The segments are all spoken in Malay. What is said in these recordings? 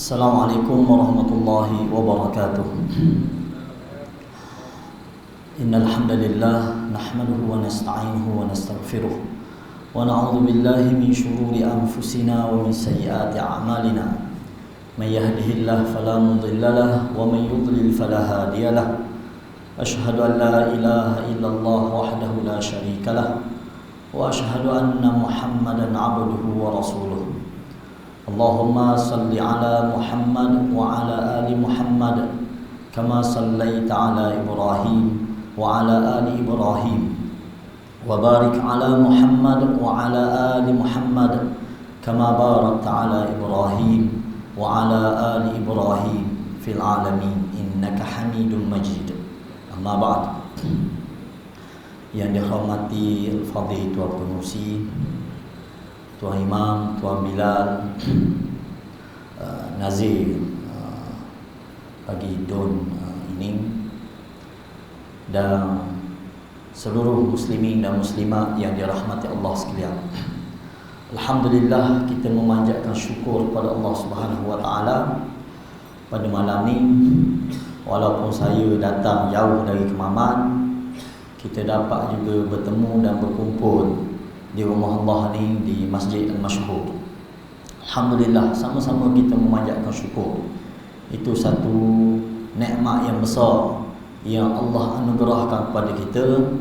Assalamualaikum warahmatullahi wabarakatuh. Innal hamdalillah nahmaduhu wa nasta'inuhu wa nastaghfiruh wa na'udzu billahi min shururi anfusina wa min sayyiati a'malina. May yahdihillahu fala mudilla lahu wa may yudlil fala hadiya lahu. Ashhadu an la ilaha illallah wahdahu la syarika lahu wa ashhadu anna Muhammadan 'abduhu wa rasuluh. Allahumma salli ala Muhammad wa ala ali Muhammad kama sallaita ala Ibrahim wa ala ali Ibrahim wa barik ala Muhammad wa ala ali Muhammad kama barakta ala Ibrahim wa ala ali Ibrahim fil alamin innaka Hamidum Majid. Amma ba'd. Yang dihormati Al-Fadhil Tuan Pengurusi, Tuan Imam, Tuan Bilal, Nazir bagi Don ini, dan seluruh muslimin dan muslimat yang dirahmati Allah sekalian. Alhamdulillah, kita memanjatkan syukur kepada Allah Subhanahu wa taala pada malam ni. Walaupun saya datang jauh dari Kemaman, kita dapat juga bertemu dan berkumpul di rumah Allah ni, di Masjid Al-Masyhur. Alhamdulillah, sama-sama kita memanjatkan syukur. Itu satu nikmat yang besar yang Allah anugerahkan kepada kita.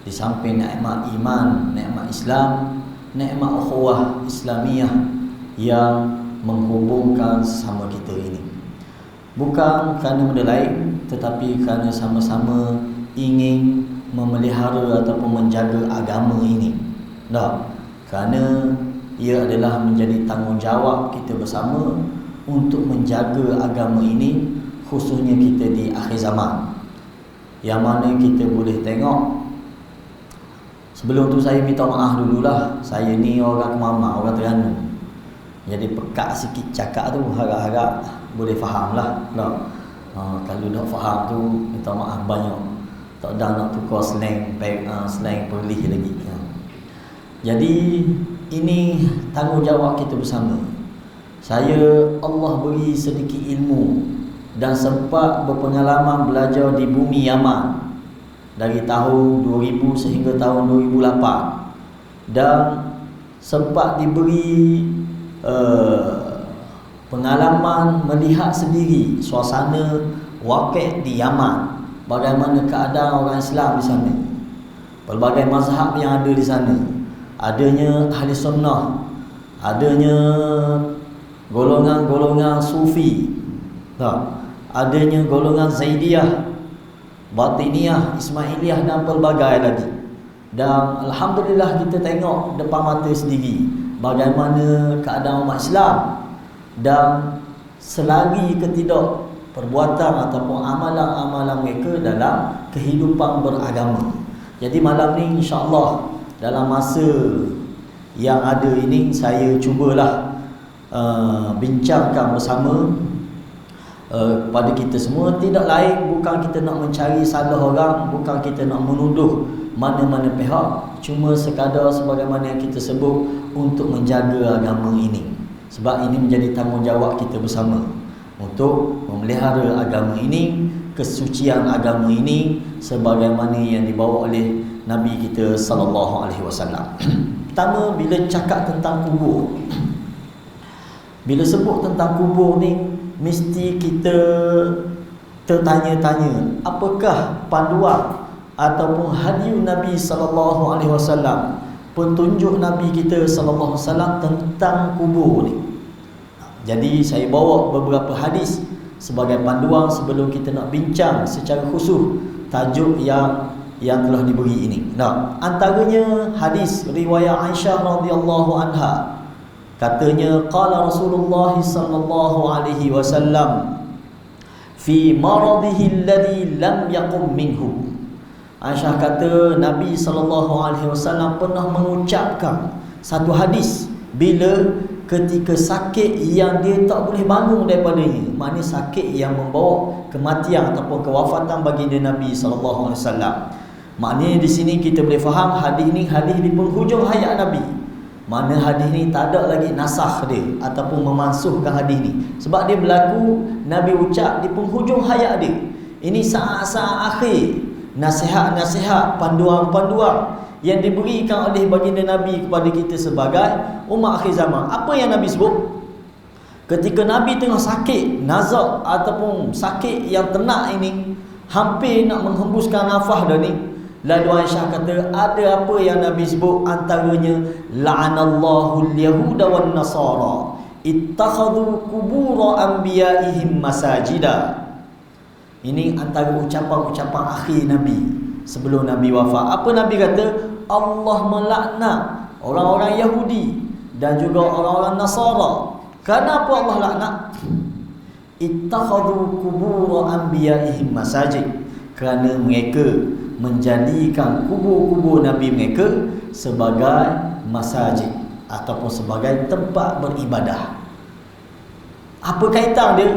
Di samping nikmat iman, nikmat Islam, nikmat ukhuwah Islamiyah yang menghubungkan sesama kita ini. Bukan kerana benda lain, tetapi kerana sama-sama ingin memelihara ataupun menjaga agama ini. Kerana ia adalah menjadi tanggungjawab kita bersama untuk menjaga agama ini, khususnya kita di akhir zaman. Yang mana kita boleh tengok, sebelum tu saya minta maaf dululah, saya ni orang Kemama, orang Terengganu. Jadi pekat sikit cakap tu, harap-harap boleh faham lah. Kalau tak faham tu, minta maaf banyak. Tak ada nak tukar slang perlih lagi. Jadi ini tanggungjawab kita bersama. Allah beri sedikit ilmu dan sempat berpengalaman belajar di bumi Yaman dari tahun 2000 sehingga tahun 2008, dan sempat diberi pengalaman melihat sendiri suasana wakil di Yaman, bagaimana keadaan orang Islam di sana, pelbagai mazhab yang ada di sana. Adanya ahli sunnah, adanya golongan-golongan sufi, adanya golongan Zaidiyah, Batiniyah, Ismailiyah dan pelbagai lagi. Dan Alhamdulillah, kita tengok depan mata sendiri bagaimana keadaan umat Islam, dan selari ke tidak perbuatan ataupun amalan-amalan mereka dalam kehidupan beragama. Jadi malam ni insya-Allah, dalam masa yang ada ini, saya cubalah bincangkan bersama pada kita semua. Tidak lain, bukan kita nak mencari salah orang, bukan kita nak menuduh mana-mana pihak, cuma sekadar sebagaimana yang kita sebut, untuk menjaga agama ini. Sebab ini menjadi tanggungjawab kita bersama untuk memelihara agama ini, kesucian agama ini, sebagaimana yang dibawa oleh Nabi kita sallallahu alaihi wasallam. Pertama, bila cakap tentang kubur, bila sebut tentang kubur ni, mesti kita tertanya-tanya, apakah panduan ataupun hadis Nabi sallallahu alaihi wasallam, petunjuk Nabi kita sallallahu alaihi wasallam tentang kubur ni. Jadi saya bawa beberapa hadis sebagai panduan sebelum kita nak bincang secara khusus tajuk yang telah diberi ini. Antaranya hadis riwayat Aisyah radhiyallahu anha. Katanya, qala Rasulullah sallallahu alaihi wasallam fi maradihi alladhi lam yaqum minhu. Aisyah kata, Nabi sallallahu alaihi wasallam pernah mengucapkan satu hadis bila ketika sakit yang dia tak boleh bangun daripadanya, maknanya sakit yang membawa kematian ataupun kewafatan baginda Nabi sallallahu alaihi wasallam. Maknanya di sini kita boleh faham hadis ni hadis di penghujung hayat Nabi. Mana hadis ni tak ada lagi nasakh dia ataupun memansuhkan hadis ni. Sebab dia berlaku Nabi ucap di penghujung hayat dia. Ini saat-saat akhir, nasihat-nasihat, panduan-panduan yang diberikan oleh baginda Nabi kepada kita sebagai umat akhir zaman. Apa yang Nabi sebut? Ketika Nabi tengah sakit nazak ataupun sakit yang tenak ini, hampir nak menghembuskan nafas dah ni, lalu Aisyah kata, ada apa yang Nabi sebut? Antaranya, la'anallahu al-yahuda wan nasara ittakhadhu qubur anbiya'ihim masajida. Ini antara ucapan-ucapan akhir Nabi sebelum Nabi wafat. Apa Nabi kata? Allah melaknat orang-orang Yahudi dan juga orang-orang Nasara. Kenapa Allah laknat? Ittakhadhu qubur anbiya'ihim masajid. Kerana mereka menjadikan kubur-kubur Nabi mereka sebagai masajid ataupun sebagai tempat beribadah. Apa kaitan dia?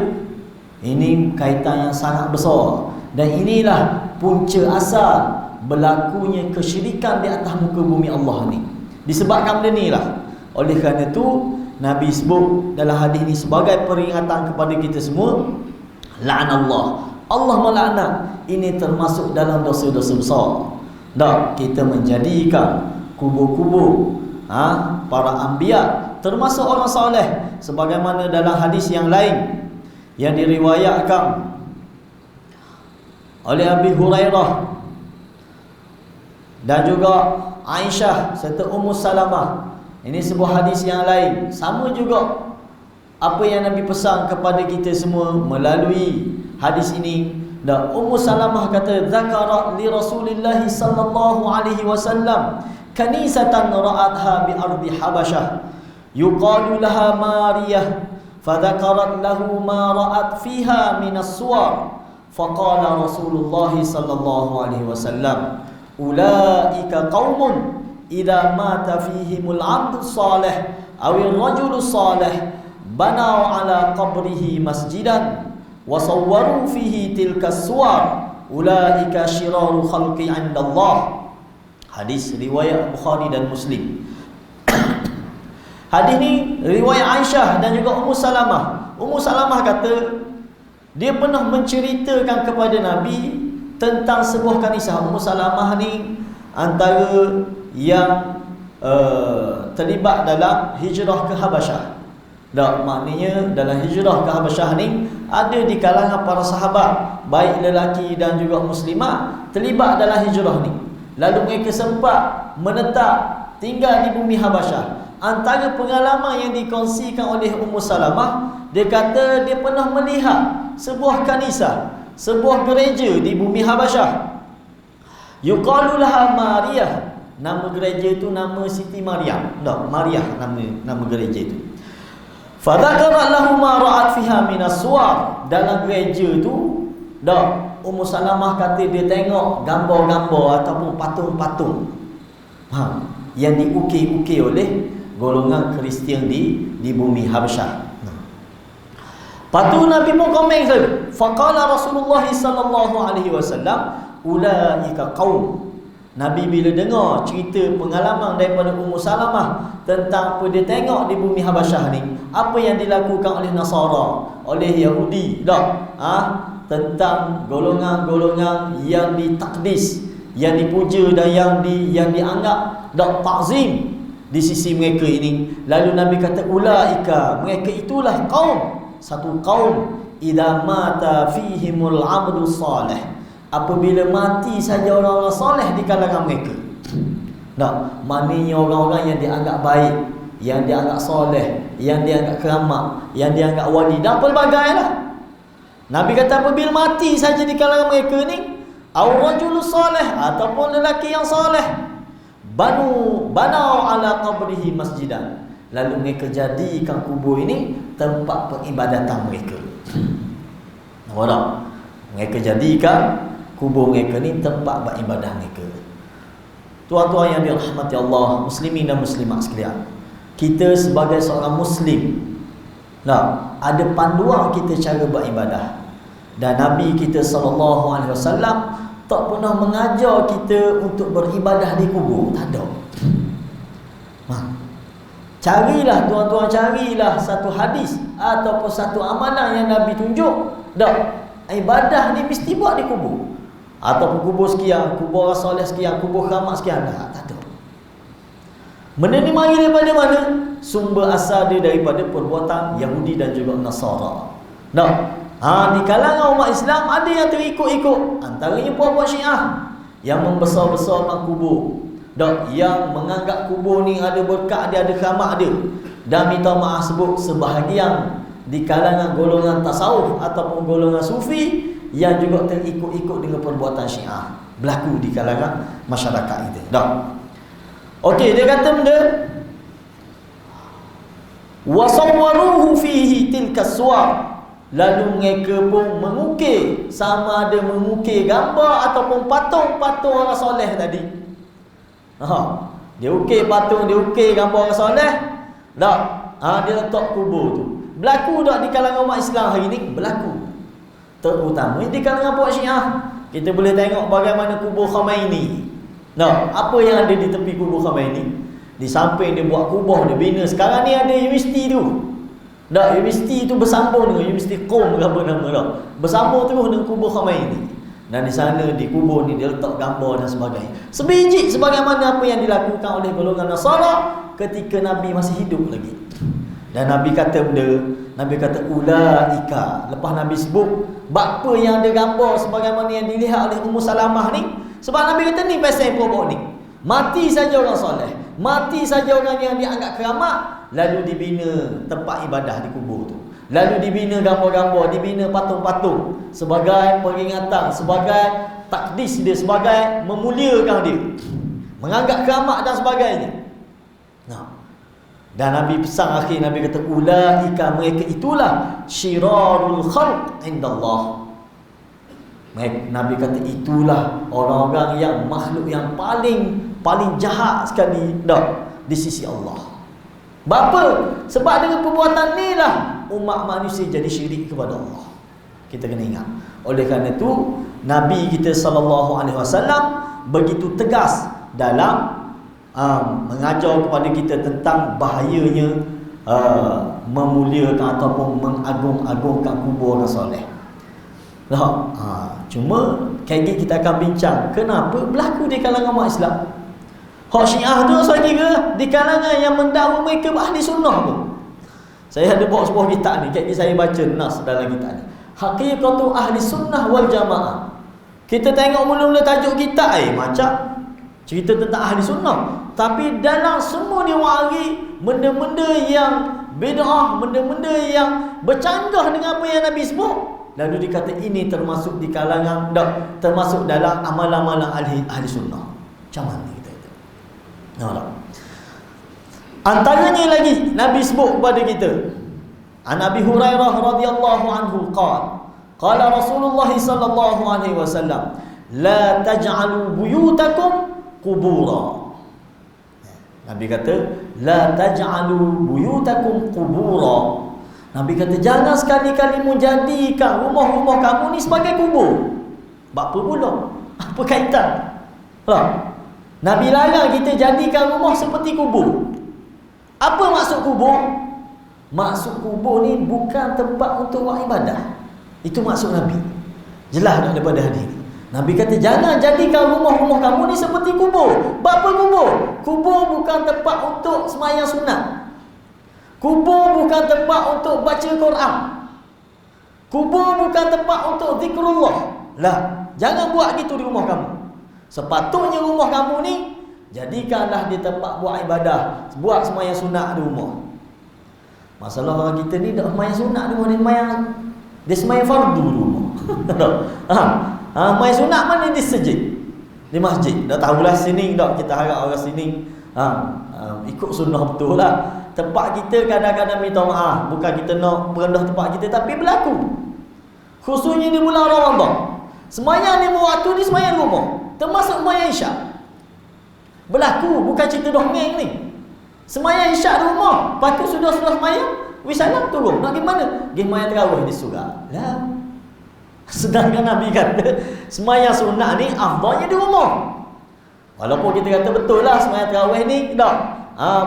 Ini kaitan yang sangat besar. Dan inilah punca asal berlakunya kesyirikan di atas muka bumi Allah ni. Disebabkan benda ni lah. Oleh kerana itu Nabi sebut dalam hadis ni sebagai peringatan kepada kita semua, la'anallah, Allah melaknat. Ini termasuk dalam dosa-dosa besar. Dah kita menjadikan kubur-kubur para anbiya termasuk orang soleh, sebagaimana dalam hadis yang lain yang diriwayatkan oleh Abi Hurairah dan juga Aisyah serta Ummu Salamah. Ini sebuah hadis yang lain, sama juga apa yang Nabi pesan kepada kita semua melalui hadis ini. Dan Ummu Salamah kata, zakara li Rasulillah sallallahu alaihi wasallam kanisatan ra'atha bi ardi Habasyah yuqalu laha Mariyah, fadzakarat lahu ma ra'at fiha min as-suwar, faqala Rasulullah sallallahu alaihi wasallam, ulaika qaumun idza mata fihimul 'abdu salih awil rajulu salih banau ala qabrihi masjidan wa sawwaru fihi tilka suwar ulaika syiraru khalqi 'indallah. Hadis riwayat Bukhari dan Muslim. Hadis ni riwayat Aisyah dan juga Ummu Salamah. Ummu Salamah kata dia pernah menceritakan kepada Nabi tentang sebuah kanisah. Ummu Salamah ni antara yang terlibat dalam hijrah ke Habasyah. Dan maknanya dalam hijrah ke Habasyah ni ada di kalangan para sahabat, baik lelaki dan juga muslimat, terlibat dalam hijrah ni. Lalu mereka sempat menetap tinggal di bumi Habasyah. Antara pengalaman yang dikongsikan oleh Ummu Salamah, dia kata dia pernah melihat sebuah kanisah, sebuah gereja di bumi Habasyah. Yuqalu laha Mariyah. Nama gereja itu nama Siti Maryam. Tak, Maryah nama gereja itu. Fadzakarat lahu ma ra'at fiha minas suwar. Dalam gereja itu, Ummu Salamah kata dia tengok gambar-gambar ataupun patung-patung yang diukir-ukir oleh golongan Kristian di bumi Habasyah. Patu Nabi pun komen saja. Faqala Rasulullah sallallahu alaihi wasallam, ulaika qaum. Nabi bila dengar cerita pengalaman daripada Ummu Salamah tentang apa dia tengok di bumi Habasyah ni, apa yang dilakukan oleh Nasara, oleh Yahudi, tentang golongan-golongan yang ditakdis, yang dipuja dan yang dianggap ta'zim di sisi mereka ini. Lalu Nabi kata, ulaika, mereka itulah kaum, satu kaum, idza mata fihimul 'abdu salih, apabila mati saja orang-orang soleh di kalangan mereka. Maknanya orang-orang yang dianggap baik, yang dianggap soleh, yang dianggap keramat, yang dianggap wali dan pelbagai lah. Nabi kata apabila mati saja di kalangan mereka ni, aw rajulun soleh, ataupun lelaki yang soleh, banau ala qabrihi masjidan, lalu mereka jadikan kubur ini tempat peribadatan mereka. Nampak? Mereka jadikan kubur mereka ni tempat beribadah mereka. Tuan-tuan yang dirahmati Allah, muslimin dan muslimat sekalian, kita sebagai seorang muslim, ada panduan kita cara beribadah. Dan Nabi kita SAW tak pernah mengajar kita untuk beribadah di kubur. Tak ada. Carilah tuan-tuan, carilah satu hadis ataupun satu amalan yang Nabi tunjuk. Dak, ibadah ni mesti buat di kubur. Ataupun kubur sekian, kubur orang soleh sekian, kubur keramat sekian. Tak ada. Benda ni mari daripada mana? Sumber asal dia daripada perbuatan Yahudi dan juga Nasara. Di kalangan umat Islam ada yang terikut-ikut. Antaranya puak-puak Syiah yang membesar-besarkan kubur. Yang menganggap kubur ni ada berkat dia, ada keramat dia. Dan minta maaf sebut sebahagian di kalangan golongan tasawuf ataupun golongan sufi yang juga terikut-ikut dengan perbuatan Syiah berlaku di kalangan masyarakat itu. Okey, dia kata benda wasawwaruhu fihi tilka suwar. Lalu mereka pun mengukir, sama ada mengukir gambar ataupun patung-patung orang soleh tadi. Dia ukir patung, dia ukir gambar orang soleh. Dia letak kubur tu. Berlaku tak di kalangan umat Islam hari ni? Berlaku. Terutama di kalangan puak Syiah. Kita boleh tengok bagaimana kubur Khomeini. Apa yang ada di tepi kubur Khomeini? Di samping dia buat kubur, dia bina. Sekarang ni ada universiti tu. Universiti itu bersambung dengan Universiti Qom, apa nama dah. Bersambung terus dengan kubur Khomeini. Dan di sana di kubur ni dia letak gambar dan sebagainya. Sebiji sebagaimana apa yang dilakukan oleh golongan Nasara ketika Nabi masih hidup lagi. Dan Nabi kata benda, Nabi kata ulaika. Lepas Nabi sebut apa yang ada gambar sebagaimana yang dilihat oleh Ummu Salamah ni. Sebab Nabi kata ni pasal pokok ni. Mati saja orang soleh, mati saja orang yang dianggap keramat, lalu dibina tempat ibadah di kubur tu. Lalu dibina gambar-gambar, dibina patung-patung sebagai peringatan, sebagai takdis dia, sebagai memuliakan dia, menganggap keramat dan sebagainya. Dan Nabi pesan akhir, Nabi kata ulaika, mereka itulah syirarul khalq indallah. Nabi kata itulah orang-orang yang makhluk yang paling jahat sekali di sisi Allah. Bapa? Sebab dengan perbuatan ni lah umat manusia jadi syirik kepada Allah. Kita kena ingat. Oleh kerana itu Nabi kita SAW begitu tegas dalam mengajar kepada kita tentang bahayanya memuliakan ataupun mengagung-agungkan kubur orang soleh. Cuma kita akan bincang kenapa berlaku di kalangan umat Islam. Hak Syiah tu saya kira di kalangan yang mendakwa mereka ahli sunnah pun. Saya ada bawa sebuah kitab ni, saya baca nas dalam kitab ni. Haqiqatu ahli sunnah wal jamaah. Kita tengok mula-mula tajuk kitab macam cerita tentang ahli sunnah, tapi dalam semua dia wari benda-benda yang bid'ah, benda-benda yang bercanggah dengan apa yang Nabi sebut. Lalu dikata ini termasuk di kalangan termasuk dalam amalan-amalan ahli sunnah. Macam mana kita itu? Antaranya lagi Nabi sebut kepada kita. An Abi Hurairah radhiyallahu anhu qala Rasulullah sallallahu alaihi wasallam la taj'alu buyutakum qubura. Nabi kata la taj'alu buyutakum qubura. Nabi kata jangan sekali-kali menjadikan rumah-rumah kamu ni sebagai kubur. Apa pula? Apa kaitan? Nabi larang kita jadikan rumah seperti kubur. Apa maksud kubur? Maksud kubur ni bukan tempat untuk buat ibadah. Itu maksud Nabi. Jelas daripada hadis. Nabi kata jangan jadikan rumah-rumah kamu ni seperti kubur. Apa kubur? Kubur bukan tempat untuk sembahyang sunat. Kubur bukan tempat untuk baca Quran. Kubur bukan tempat untuk zikrullah. Jangan buat gitu di rumah kamu. Sepatutnya rumah kamu ni jadikanlah di tempat buat ibadah, buat sembahyang sunat di rumah. Masalah orang kita ni dak sembahyang sunat di rumah, dia sembahyang fardu di rumah. Sembahyang sunat mana di di masjid. Dah tahulah sini kita harap orang sini ikut sunnah betul lah. Tempat kita kadang-kadang minta maaf, bukan kita nak merendah tempat kita, tapi berlaku. Khususnya di bulan Ramadan. Sembahyang 5 waktu ni sembahyang di rumah, termasuk sembahyang Isyak. Berlaku, bukan cerita dongeng ni. Sembahyang Isyak di rumah, lepas tu sudah sembahyang, wisalam turun. Nak pergi mana? Pergi sembahyang tarawih di surga. Sedangkan Nabi kata sembahyang sunat ni afdalnya di rumah. Walaupun kita kata betul lah sembahyang tarawih ni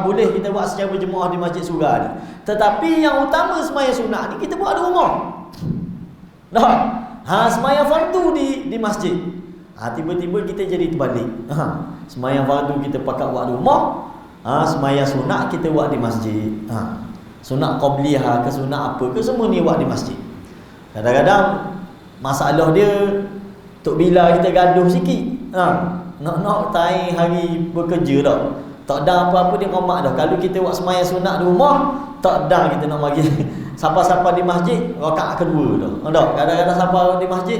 Boleh kita buat secara berjemaah di masjid surau ni. Tetapi yang utama sembahyang sunat ni kita buat di rumah. Dah. Sembahyang fardu di masjid. Tiba-tiba kita jadi terbalik. Sembahyang fardu kita pakat buat di rumah. Sembahyang sunat kita buat di masjid. Sunat qabliyah ke sunat apa ke semua ni buat di masjid. Kadang-kadang masalah dia tok bila kita gaduh sikit. Nak tahi hari bekerja dah. Tak ada apa-apa dia ngomak dah. Kalau kita buat sembahyang sunat di rumah, tak ada kita nak bagi siapa-siapa di masjid rakaat kedua dah. Kadang-kadang siapa di masjid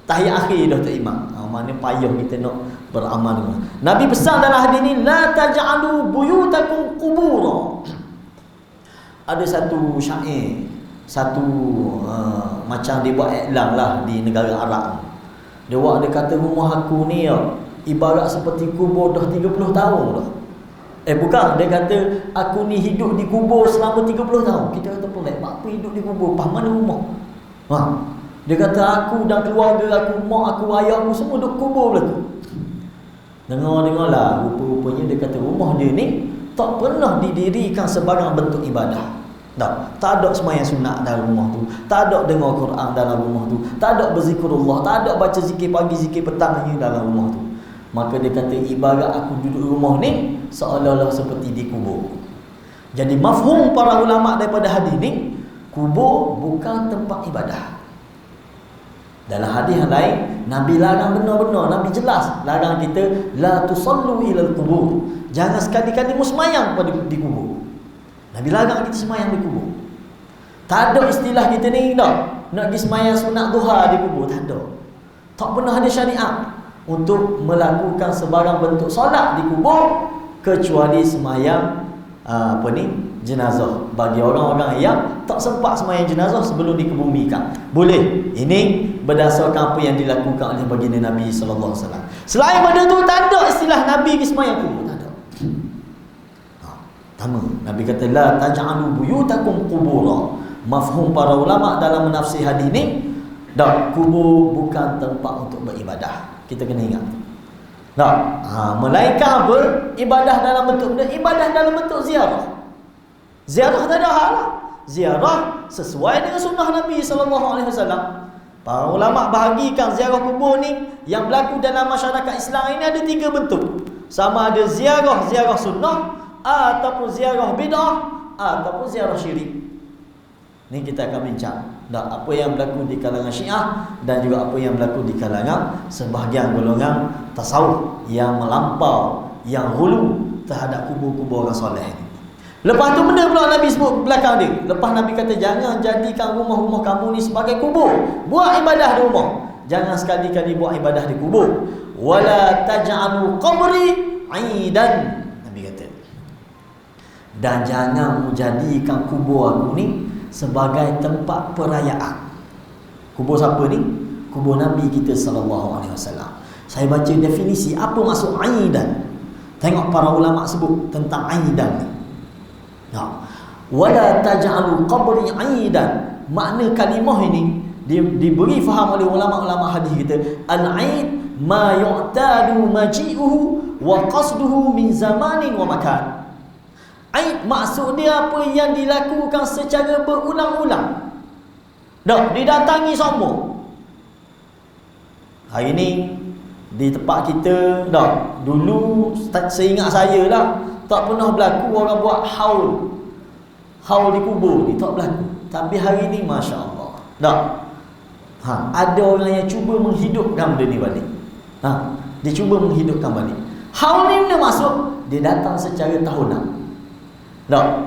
tahiyat akhir dah tu imam. Mana payah kita nak beramal. Nabi pesan dalam hadis ni, la taj'alu buyutakum qubura. Ada satu syair, macam dia buat iklan lah di negara Arab. Dia kata rumah aku ni ibarat seperti kubur dah 30 tahun dah. Bukan, dia kata aku ni hidup di kubur selama 30 tahun. Kita kata pelik, apa hidup di kubur? Mana rumah? Dia kata aku dan keluarga aku, mak aku, ayah aku semua duduk kubur belaka. Dengar-dengarlah, rupa-rupanya dia kata rumah dia ni tak pernah didirikan sebarang bentuk ibadah. Tak ada sembahyang sunat dalam rumah tu, tak ada dengar Quran dalam rumah tu, tak ada berzikrullah, tak ada baca zikir pagi, zikir petang dalam rumah tu. Maka dia kata ibarat aku duduk rumah ni seolah-olah seperti di kubur. Jadi mafhum para ulama daripada hadis ni, kubur bukan tempat ibadah. Dalam hadis yang lain, Nabi larang benar-benar, Nabi jelas larang kita la tusallu ilal kubur. Jangan sekali-kali sembahyang di kubur. Nabi larang kita sembahyang di kubur. Tak ada istilah kita ni nak pergi sembahyang sunat duha di kubur, tak ada. Tak pernah ada syariat untuk melakukan sebarang bentuk solat di kubur kecuali sembahyang jenazah. Bagi orang-orang yang tak sempat sembahyang jenazah sebelum dikebumikan, boleh. Ini berdasarkan apa yang dilakukan oleh baginda Nabi sallallahu alaihi wasallam. Selain pada tu tak ada istilah Nabi pergi sembahyang kubur, tak ada. Pertama, Nabi kata la taj'alu buyutakum qubura. Mafhum para ulama dalam menafsir hadis ni, kubur bukan tempat untuk beribadah. Kita kena ingat. Melainkan apa? Ibadah dalam bentuk ziarah. Ziarah tak ada hal lah. Ziarah sesuai dengan sunnah Nabi sallallahu alaihi wasallam. Para ulama bahagikan ziarah kubur ni yang berlaku dalam masyarakat Islam ini ada 3 bentuk. Sama ada ziarah sunnah, ataupun ziarah bid'ah, ataupun ziarah syirik. Ni kita akan bincang apa yang berlaku di kalangan Syiah dan juga apa yang berlaku di kalangan sebahagian golongan tasawuf yang melampau, yang hulu terhadap kubur-kubur orang soleh ni. Lepas tu benda pula Nabi sebut belakang dia. Lepas Nabi kata jangan jadikan rumah-rumah kamu ni sebagai kubur. Buat ibadah di rumah. Jangan sekali-kali buat ibadah di kubur. Wala taj'alu qabri 'aidan. Nabi kata. Dan jangan menjadikan kubur aku ni sebagai tempat perayaan. Kubur siapa ni? Kubur Nabi kita sallallahu alaihi wasallam. Saya baca definisi apa maksud aidan. Tengok para ulama sebut tentang aidan ni. Wala taj'alu qabri aidan. Makna kalimah ini diberi faham oleh ulama-ulama hadis kita. Al-aid ma yu'tadu maji'uhu wa qasduhu min zamanin wa makan. Aid maksud dia apa yang dilakukan secara berulang-ulang. Didatangi semua. Hari ni di tempat kita dulu seingat saya lah tak pernah berlaku orang buat haul di kubur ni, tak berlaku. Tapi hari ni masya-Allah. Ada orang yang cuba menghidupkan benda ni balik. Dia cuba menghidupkan balik. Haul ni benda masuk, dia datang secara tahunan.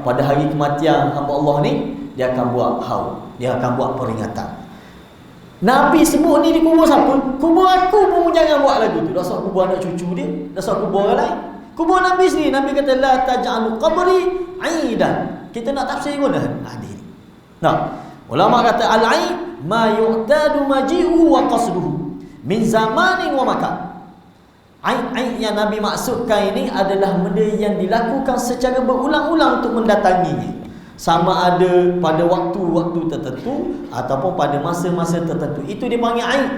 Pada hari kematian hamba Allah ni, dia akan buat haul, dia akan buat peringatan. Nabi sebut ni di kubur siapa? Kubur aku pun jangan buat lagu tu. Dasar kubur anak cucu dia, dasar kubur orang lain. Kubur Nabi sendiri, Nabi kata la taj'alu qabri 'aidan. Kita nak tafsir guna hadis ni. Ulama kata al-'aid ma yu'tadu maji'uhu wa qasduhu min zamanin wa makan. Aid yang Nabi maksudkan ini adalah benda yang dilakukan secara berulang-ulang untuk mendatanginya. Sama ada pada waktu-waktu tertentu ataupun pada masa-masa tertentu. Itu dipanggil aid.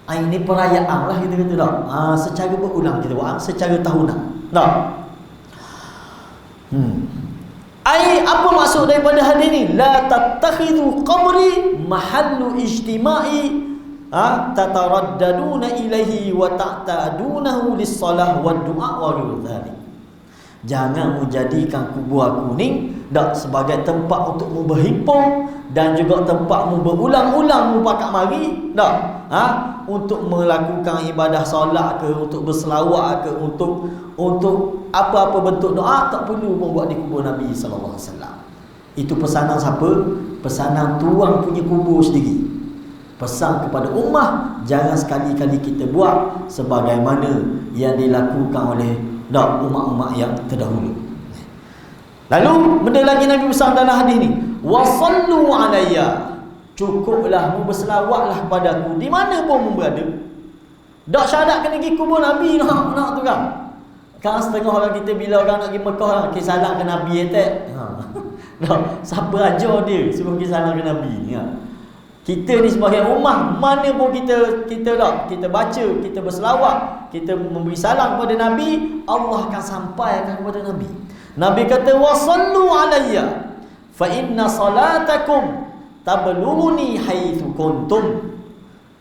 Aid ni perayaan lah kita kata secara berulang kita buat, secara tahunan. Apa maksud daripada hadis ni? La tattakhidhu qabri mahallu ijtima'i tataraddaduna ilaihi wa ta'tadunahu lis-salah wa du'a wa ghairu. Jangan menjadikan kubur aku ni sebagai tempat untuk berhimpun dan juga tempat berulang-ulang pakat mari untuk melakukan ibadah solat ke, untuk berselawat ke, untuk apa-apa bentuk doa, tak perlu pun buat di kubur Nabi sallallahu alaihi wasallam. Itu pesanan siapa? Pesanan tuan punya kubur sendiri. Pesan kepada ummah, jangan sekali-kali kita buat sebagaimana yang dilakukan oleh umat-umat yang terdahulu. Lalu benda lagi Nabi pesan dalam hadis ni, wasallu alayya, cukuplah mu berselawatlah padaku di mana pun mu berada. Tak syarat kena pergi kubur Nabi nak tu kan. Kan setengah orang kita bila orang nak pergi Mekah pergi salam ke Nabi siapa ajar dia suruh pergi salam ke Nabi Kita ni sebagai ummah, mana pun kita baca, kita berselawat, kita memberi salam kepada Nabi, Allah akan sampaikan kepada Nabi. Nabi kata wasallu alayya fa inna salatakum tablughuni haitsu kuntum.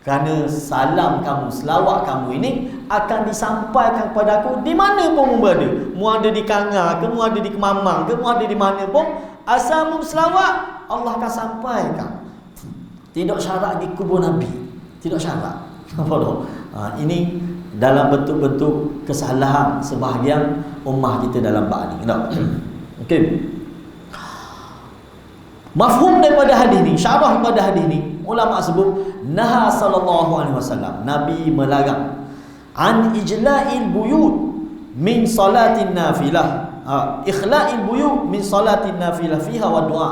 Kerana salam kamu, selawat kamu ini akan disampaikan kepada aku di mana pun mu berada. Mu ada di Kangar ke, mu ada di Kemamang ke, mu ada di mana pun, asal mu selawat, Allah akan sampaikan. Tidak syarat di kubur Nabi, tidak syarat. Ini dalam bentuk-bentuk kesalahan sebahagian ummah kita dalam bab ni. Okey. Mafhum daripada hadis ni, syarah daripada hadis ni, ulama sebut naha sallallahu alaihi wasallam, Nabi melarang an ijla'il buyut min salatin nafilah, ikhla'il buyut min salatin nafilah fiha wa du'a.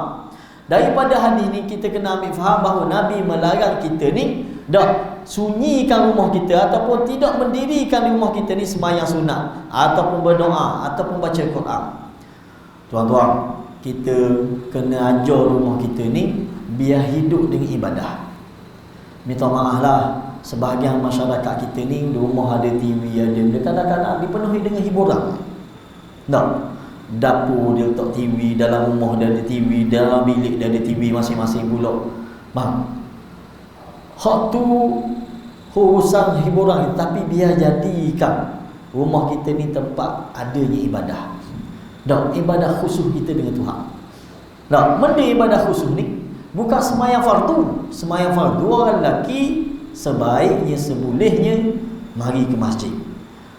Daripada hadis ni kita kena ambil faham bahawa Nabi melarang kita ni sunyikan rumah kita ataupun tidak mendirikan di rumah kita ni sembahyang sunat ataupun berdoa ataupun baca Quran. Tuan-tuan, kita kena ajar rumah kita ni biar hidup dengan ibadah. Minta maaf lah, sebahagian masyarakat kita ni rumah ada TV, ada kadang-kadang dipenuhi dengan hiburan. Dapur dia letak TV, dalam rumah dia ada TV, dalam bilik dia ada TV masing-masing pula. Hak tu urusan hiburan, tapi biar jadikan rumah kita ni tempat adanya ibadah. Ibadah khusus kita dengan Tuhan. Benda ibadah khusus ni bukan sembahyang fardu. Sembahyang fardu orang lelaki sebaiknya sebolehnya mari ke masjid.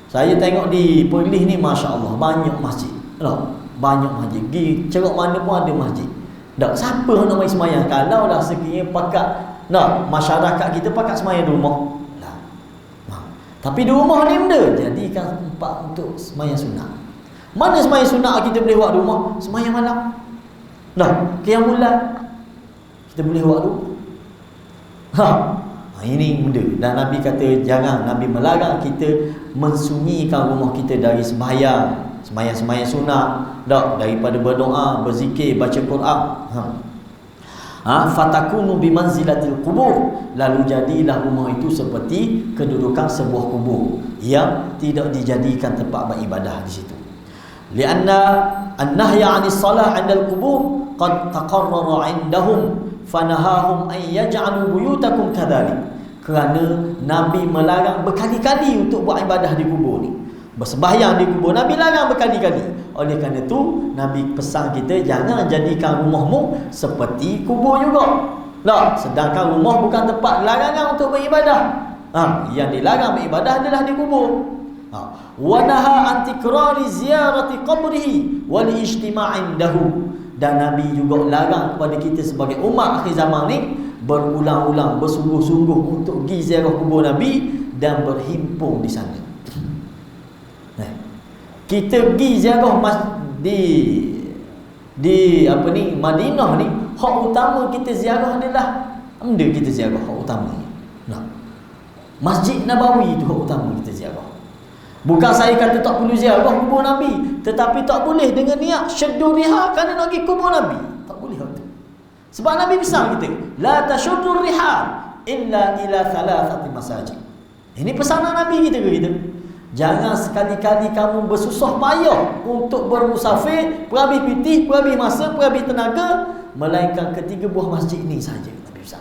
Saya tengok di Perlis ni, masya-Allah, banyak masjid. Banyak masjid. Pergi cerok mana pun ada masjid. Siapa nak mari sembahyang? Kalau dah sekiranya pakat masyarakat kita pakat sembahyang di rumah. Tapi di rumah ni benda jadikan tempat untuk sembahyang sunat. Mana sembahyang sunat kita boleh buat di rumah? Sembahyang malam. Qiyam bulan kita boleh buat dulu. Ini benda. Dan Nabi kata jangan, Nabi melarang kita mensunyikan rumah kita dari sembahyang sunat, daripada berdoa, berzikir, baca Quran. Fatakunu bimanzilatil qubur, lalu jadilah rumah itu seperti kedudukan sebuah kubur yang tidak dijadikan tempat beribadah di situ. Lianna an-nahya 'anis salah 'indal qubur qad taqarrara 'indahum fanahahum an yaj'alu buyutakum kadzalik. Kerana Nabi melarang berkali-kali untuk buat ibadah di kubur ni. Bersembahyang di kubur Nabi larang berkali-kali. Oleh kerana itu Nabi pesan kita jangan jadikan rumahmu seperti kubur juga. Sedangkan rumah bukan tempat larangan untuk beribadah. Yang dilarang beribadah adalah di kubur. Wa naha an tikrari ziyarati qabrihi wal ijtima' indahu. Dan Nabi juga larang kepada kita sebagai umat akhir zaman ni berulang-ulang, bersungguh-sungguh untuk pergi ziarah kubur Nabi dan berhimpun di sana. Kita pergi ziarah di Madinah ni, hak utama kita ziarah adalah benda kita ziarah hak utamanya. Masjid Nabawi itu hak utama kita ziarah. Bukan saya kata tak perlu ziarah kubur Nabi, tetapi tak boleh dengan niat syaddu riha kerana nak pergi kubur Nabi. Tak boleh itu. Sebab Nabi pesan kita, la tashuddur rihal illa ila thalathati masajid. Ini pesanan Nabi kita ke kita. Jangan sekali-kali kamu bersusah payah untuk bermusafir, berhabis pitih, berhabis masa, berhabis tenaga, melainkan ketiga buah masjid ini saja. Nabi pesan.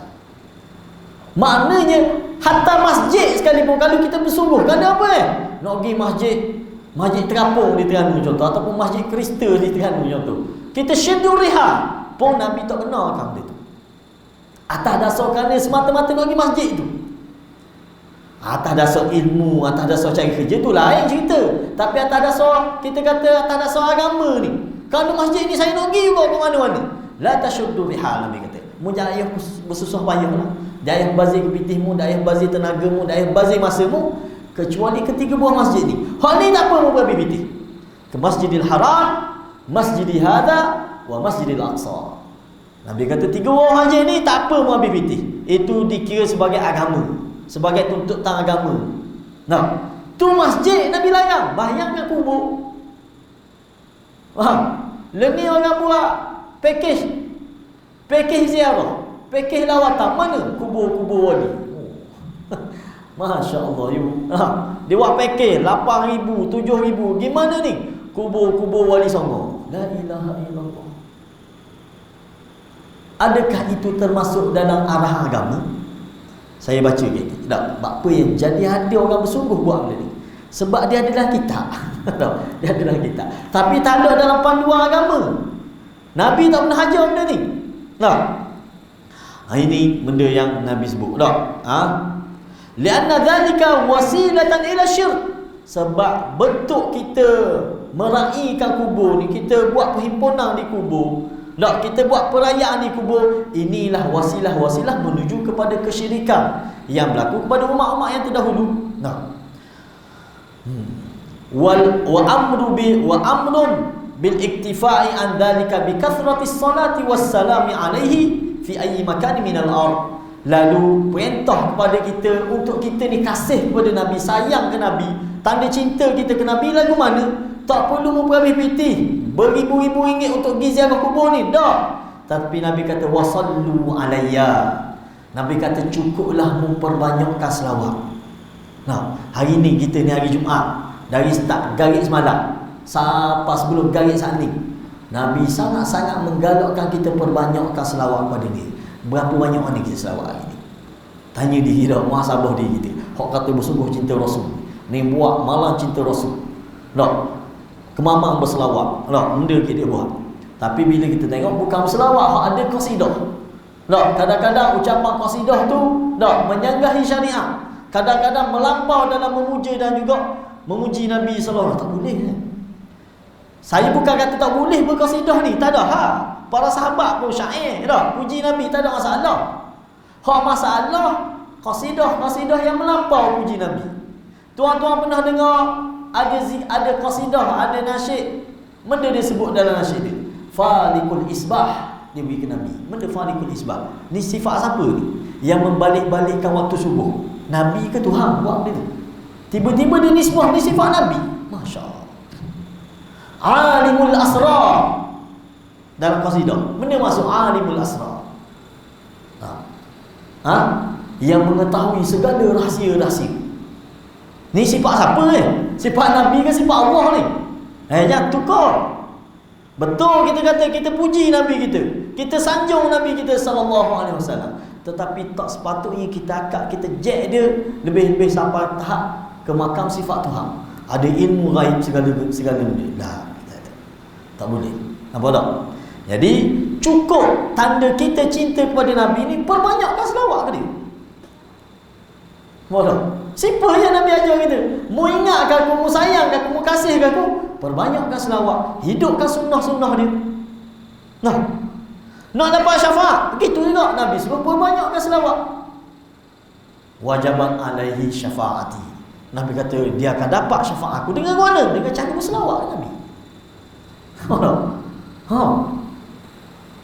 Maknanya hatta masjid sekalipun, kalau kita bersungguh, kerana apa nak pergi masjid terapung di Terengganu contoh, ataupun masjid Kristen di Terengganu contoh, kita syedur reha pun Nabi tak kenalkan benda tu. Atas dasar kerana semata-mata nak pergi masjid tu, atas dasar ilmu, atas dasar cari kerja, tu lain cerita. Tapi atas dasar, kita kata atas dasar agama ni, kalau masjid ni saya nak pergi juga ke mana-mana, la tasyuddu rihal, Nabi kata. Mu jangan ayah bersusah payah lah, jangan bazir kepitihmu, jangan bazir tenagamu, jangan bazir masamu, kecuali ketiga buah masjid ni. Hak ni tak apa mu berhabis pitih ke Masjidil Haram, Masjidil Hadha wa Masjidil Aqsa. Nabi kata tiga buah masjid ni tak apa mu habis pitih. Itu dikira sebagai agama, sebagai tuntutan agama. Nah, tu masjid Nabi larang. Bayangkan kubur. Faham? Ni orang buat package ziarah, package lawatan, mana kubur-kubur wali. Masya Allah you. Dia buat package 8,000, 7,000. Gimana ni? Kubur-kubur wali songo. La ilaha illallah. Adakah itu termasuk dalam arah agama? Saya baca gitu. Tak, apa yang jadi ada orang bersungguh buat benda ni? Sebab dia adalah kitab. Dia adalah kitab. Tapi tak ada dalam panduan agama. Nabi tak pernah ajar benda ni. Nah. Ini benda yang Nabi sebut. Tak? Lianna dzalika wasilatan ila syirk. Sebab bentuk kita meraihkan kubur ni, kita buat perhimpunan di kubur, tak, kita buat perayaan di kubur, inilah wasilah-wasilah menuju kepada kesyirikan yang berlaku kepada umat-umat yang terdahulu. Nah. Wa amrun bil iktifai an dzalika bi kathratis salati wassalami alaihi fi ayyi makan minal ard. Lalu perintah kepada kita untuk kita ni kasih kepada Nabi, sayang ke Nabi, tanda cinta kita ke Nabi lagu mana? Tak perlu memperhabis pitih beribu-ribu ringgit untuk pergi ziarah kubur ni, dah. Tapi Nabi kata wasallu alayya. Nabi kata cukuplah memperbanyakkan selawat. Nah, hari ni kita ni hari Jumaat, dari start garis semalam sampai sebelum garis saat ni, Nabi sangat-sangat menggalakkan kita perbanyakkan selawat pada dia. Berapa banyak ni kita selawat hari ni? Tanya diri dah, muhasabah diri kita. Hak kata bersungguh cinta Rasul ni buat malam cinta Rasul, tak? Kemamang berselawat, tak? Benda kita buat. Tapi bila kita tengok bukan berselawat, hak ada qasidah, tak? Kadang-kadang ucapan qasidah tu, tak, menyanggahi syariat. Kadang-kadang melampau dalam memuja dan juga memuji Nabi sallallahu alaihi wasallam. Tak boleh. Saya bukan kata tak boleh berqasidah ni, tak ada. Para sahabat pun syair, tak? Puji Nabi, tak ada masalah. Hak masalah qasidah yang melampau puji Nabi. Tuan-tuan pernah dengar ada qasidah, ada nasyid. Benda dia sebut dalam nasyid dia, Falikul Isbah, dia beri ke Nabi. Benda Falikul Isbah ni sifat siapa ni? Yang membalik-balikkan waktu subuh. Nabi ke Tuhan buat benda tu? Tiba-tiba dia nisbah, ni sifat Nabi. Masya Allah. Alimul Asrar dalam qasidah. Benda masuk Alimul Asrar. Yang mengetahui segala rahsia-rahsia. Ni sifat siapa ni? Sifat Nabi ke sifat Allah ni? Jangan tukar. Betul kita kata kita puji Nabi kita, kita sanjung Nabi kita sallallahu alaihi wasallam, tetapi tak sepatutnya kita akak, kita jack dia lebih-lebih sampai tahap ke makam sifat Tuhan. Ada ilmu ghaib segala benda. Dah, tak boleh. Nampak tak? Jadi cukup tanda kita cinta kepada Nabi ni, perbanyakkan selawat ke dia. Nampak tak? Simple yang Nabi ajar kita. Mu ingatkan aku, mu sayangkan aku, mu kasihkan aku, perbanyakkan selawat, hidupkan sunnah-sunnah dia. Nah, nak dapat syafaat, begitu juga Nabi sebab perbanyakkan selawat. Wajaban alaihi syafaati. Nabi kata dia akan dapat syafaat aku dengan mana? Dengan cara berselawat Nabi.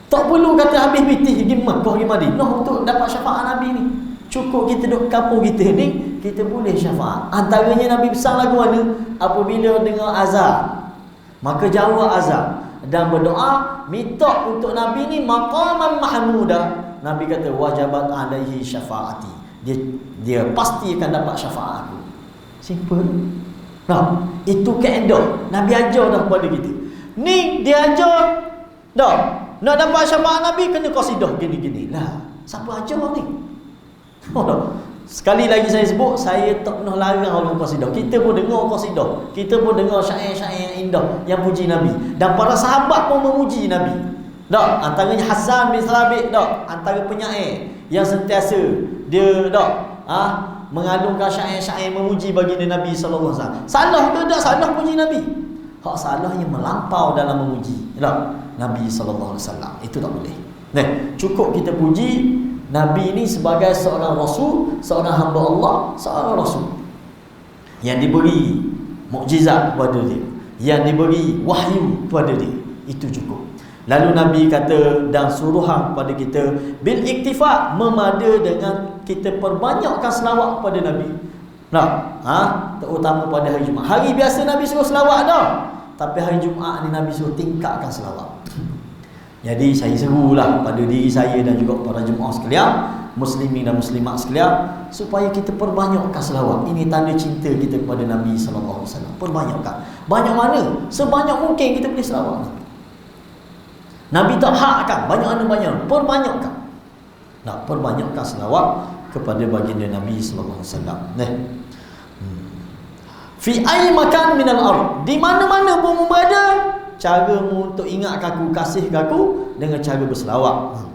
Tak perlu kata habis pitih pergi Mekah, pergi Madinah untuk dapat syafaat Nabi ni. Cukup kita duduk kampung kita ni, kita boleh syafaat. Antaranya Nabi pesan lagu mana? Apabila dengar azan, maka jawab azan dan berdoa, minta untuk Nabi ni maqaman mahmudah. Nabi kata wajabat alaihi syafaati. Dia pasti akan dapat syafaat aku. Simple. Nah, itu kaedah Nabi ajar dah kepada kita. Ni dia ajar dah. Nak dapat syafaat Nabi kena qasidah gini-gini. Lah, siapa ajar ni? Oh, dah. Sekali lagi saya sebut, saya tak pernah larang orang qasidah. Kita pun dengar qasidah. Kita pun dengar syair-syair yang indah yang puji Nabi. Dan para sahabat pun memuji Nabi. Dak, antaranya Hasan bin Thabit, dak, antara penyair yang sentiasa dia mengalungkan syair-syair memuji baginda Nabi sallallahu alaihi wasallam. Salah ke tak salah puji Nabi? Hak salahnya melampau dalam memuji, dak, Nabi sallallahu alaihi wasallam. Itu tak boleh. Nah, cukup kita puji Nabi ini sebagai seorang rasul, seorang hamba Allah, seorang rasul yang diberi mukjizat kepada dia, yang diberi wahyu kepada dia. Itu cukup. Lalu Nabi kata dan suruhan kepada kita bil iktifa, memada dengan kita perbanyakkan selawat kepada Nabi. Nah, terutama pada hari Jumaat. Hari biasa Nabi suruh selawat dah, tapi hari Jumaat ni Nabi suruh tingkatkan selawat. Jadi saya serulah pada diri saya dan juga para jemaah sekalian, muslimin dan muslimat sekalian, supaya kita perbanyakkan selawat. Ini tanda cinta kita kepada Nabi sallallahu alaihi wasallam. Perbanyakkan. Banyak mana? Sebanyak mungkin kita boleh selawat. Nabi tak hakkan banyak mana banyak, perbanyakkan. Nak perbanyakkan selawat kepada baginda Nabi sallallahu alaihi wasallam. Fi ay makan minal ard, di mana-mana pun berada, caramu untuk ingatkan aku, kasih aku dengan cara berselawat.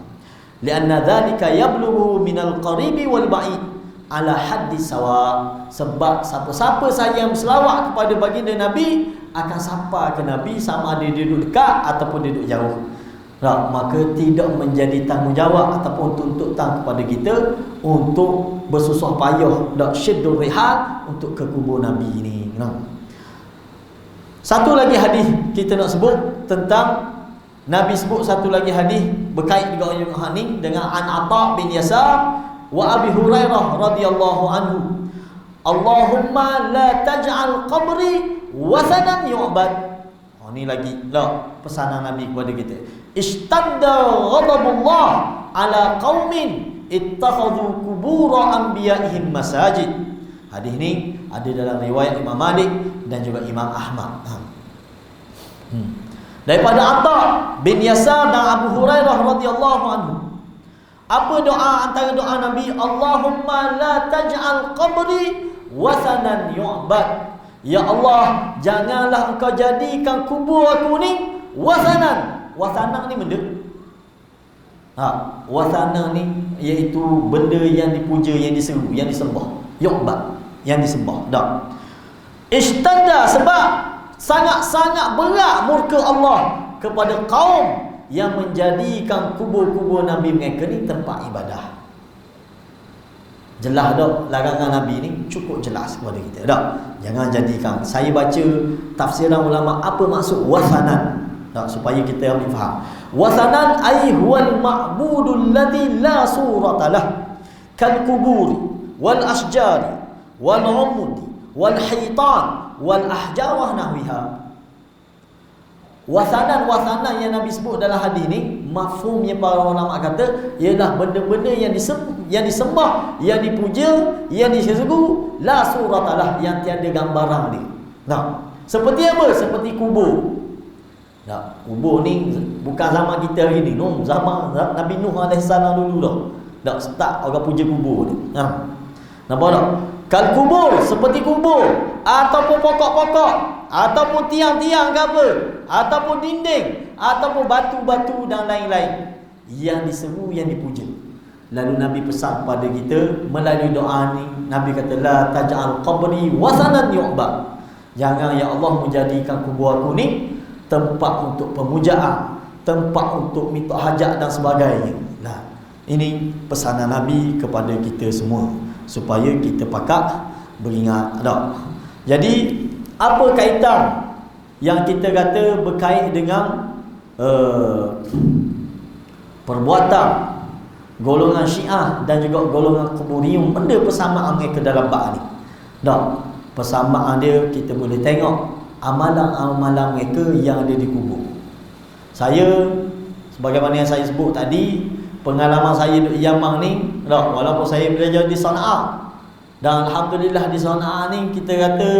Lianna dzalika yablughu minal qaribi wal ba'id ala haddi sawa. Sebab siapa-siapa saja yang berselawat kepada baginda Nabi akan sampai ke Nabi, sama ada dia duduk dekat ataupun dia duduk jauh. Nah, maka tidak menjadi tanggungjawab ataupun tuntutan kepada kita untuk bersusah payah dak syiddur rihal untuk ke kubur Nabi ini. Satu lagi hadis kita nak sebut tentang Nabi sebut satu lagi hadis berkait dengan ayat ini dengan An Atha bin Yasar wa Abi Hurairah radhiyallahu anhu. Allahumma la taj'al qabri wathanan yu'bad. Ni lagi lah pesanan Nabi kepada kita. Ishtadda ghadabullah ala qaumin ittakhadhu qubur anbiya'ihim masajid. Hadis ni ada dalam riwayat Imam Malik dan juga Imam Ahmad. Daripada Atha bin Yasar dan Abu Hurairah radhiyallahu anhu. Apa doa antara doa Nabi? Allahumma la taj'al qabri wathanan yu'bad. Ya Allah, janganlah engkau jadikan kubur aku ni wathanan. Wathanan ni benda. Wathanan ni iaitu benda yang dipuja, yang diseru, yang disembah. Yu'bad, yang disembah. Dak. Istada, sebab sangat-sangat berat murka Allah kepada kaum yang menjadikan kubur-kubur Nabi mereka ni tempat ibadah. Jelas dah larangan Nabi ni cukup jelas kepada kita dah. Jangan jadikan. Saya baca tafsiran ulama apa maksud wathanan dah, supaya kita boleh faham. Wathanan ai huwal ma'budul ladzi la surata lah kal kuburi wal asjari wal umudi wal hitan wal ahjar wa nahwiha. Wathanan yang Nabi sebut dalam hadis ni, mafhumnya para ulama kata ialah benda-benda yang disembah, yang dipuja, yang diseru, la suratalah, yang tiada gambaran dia. Nah, seperti apa? Seperti kubur. Nah, kubur ni bukan zaman kita hari ni, zaman Nabi Nuh AS dulu dah. Dah start orang puja kubur ni. Nampak tak? Kal kubur, seperti kubur, ataupun pokok-pokok, ataupun tiang-tiang ke apa, ataupun dinding, ataupun batu-batu dan lain-lain yang diseru, yang dipuja. Lalu Nabi pesan pada kita melalui doa ni, Nabi kata la taj'al qabri wathanan yu'bad. Jangan ya Allah menjadikan kubur aku ni tempat untuk pemujaan, tempat untuk minta hajat dan sebagainya. Nah, ini pesanan Nabi kepada kita semua supaya kita pakat beringat dah. Jadi apa kaitan yang kita kata berkait dengan perbuatan golongan Syiah dan juga golongan Quburiyun? Benda persamaan mereka dalam bab ni. Dah, persamaan dia kita boleh tengok amalan-amalan mereka yang ada di kubur. Saya sebagaimana yang saya sebut tadi, pengalaman saya di Yaman ni, walaupun saya belajar di Sana'a, Dan alhamdulillah di Sana'a ni kita kata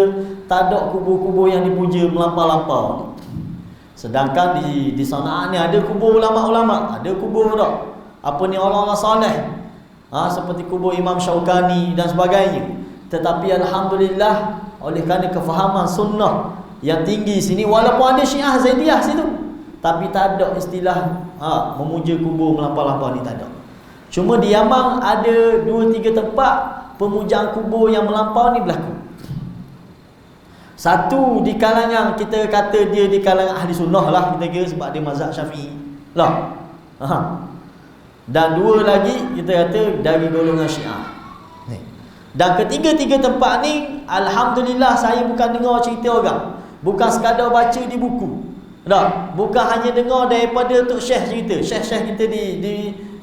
tak ada kubur-kubur yang dipuja melampau-lampau. Sedangkan di Sana'a ni ada kubur ulama-ulama, ada kubur tak apa ni orang-orang soleh, seperti kubur Imam Syaukani dan sebagainya. Tetapi alhamdulillah oleh kerana kefahaman sunnah yang tinggi sini, walaupun ada Syiah Zaidiyah situ, tapi tak ada istilah memuja kubur melampau-lampau ni, tak ada. Cuma di Yaman ada 2-3 tempat pemujaan kubur yang melampau ni berlaku. Satu di kalangan, kita kata dia di kalangan ahli sunnah lah, kita kira sebab dia mazhab Syafi'i lah. Dan 2 lagi kita kata dari golongan Syiah. Dan ketiga-tiga tempat ni alhamdulillah saya bukan dengar cerita orang, bukan sekadar baca di buku. Bukan hanya dengar daripada Tok Syekh cerita, Syekh-Syekh kita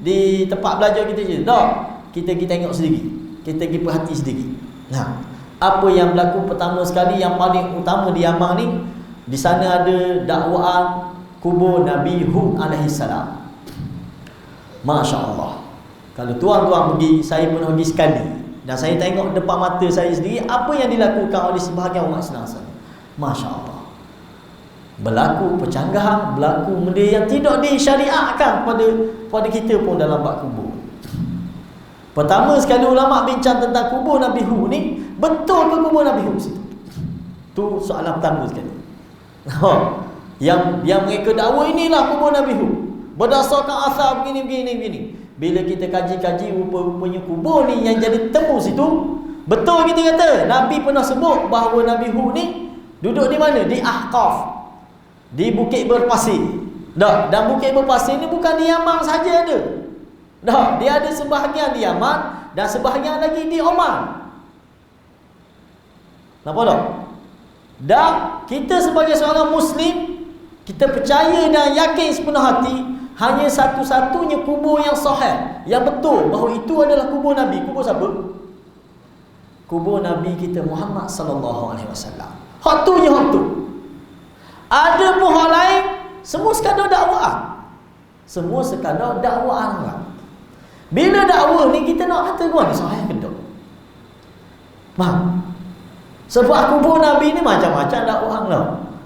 di tempat belajar kita cerita. Kita pergi tengok sendiri, kita pergi perhati sendiri. Apa yang berlaku pertama sekali, yang paling utama di Yaman ni, di sana ada dakwaan kubur Nabi Hud alaihissalam. Masya Allah. Kalau tuan-tuan pergi, saya pernah pergi sekali, dan saya tengok depan mata saya sendiri apa yang dilakukan oleh sebahagian umat Islam sana. Masya Allah. Berlaku percanggahan, berlaku benda yang tidak disyariatkan pada kita pun dalam bab kubur. Pertama sekali ulama bincang tentang kubur Nabi Hud ni, betul ke kubur Nabi Hud situ? Tu soalan pertama sekali. Yang mereka dakwa inilah kubur Nabi Hud, berdasarkan asal begini. Bila kita kaji-kaji, rupa-rupanya kubur ni yang jadi temu situ, betul kita kata Nabi pernah sebut bahawa Nabi Hud ni duduk di mana? Di Ahqaf, di Bukit Berpasir. Dan Bukit Berpasir ni bukan di Yaman saja ada. Dia ada sebahagian di Yaman dan sebahagian lagi di Oman. Nampak tak? Dan kita sebagai seorang Muslim, kita percaya dan yakin sepenuh hati, hanya satu-satunya kubur yang sahih, yang betul bahawa itu adalah kubur Nabi. Kubur siapa? Kubur Nabi kita Muhammad sallallahu alaihi wasallam. Hak tu je hak tu. Ada pun hal lain, semua sekadar dakwah. Semua sekadar dakwah orang. Bila dakwah ni kita nak kata gua ni sahih ke tak? Faham? Sebab kubur Nabi ni macam-macam dakwah lah.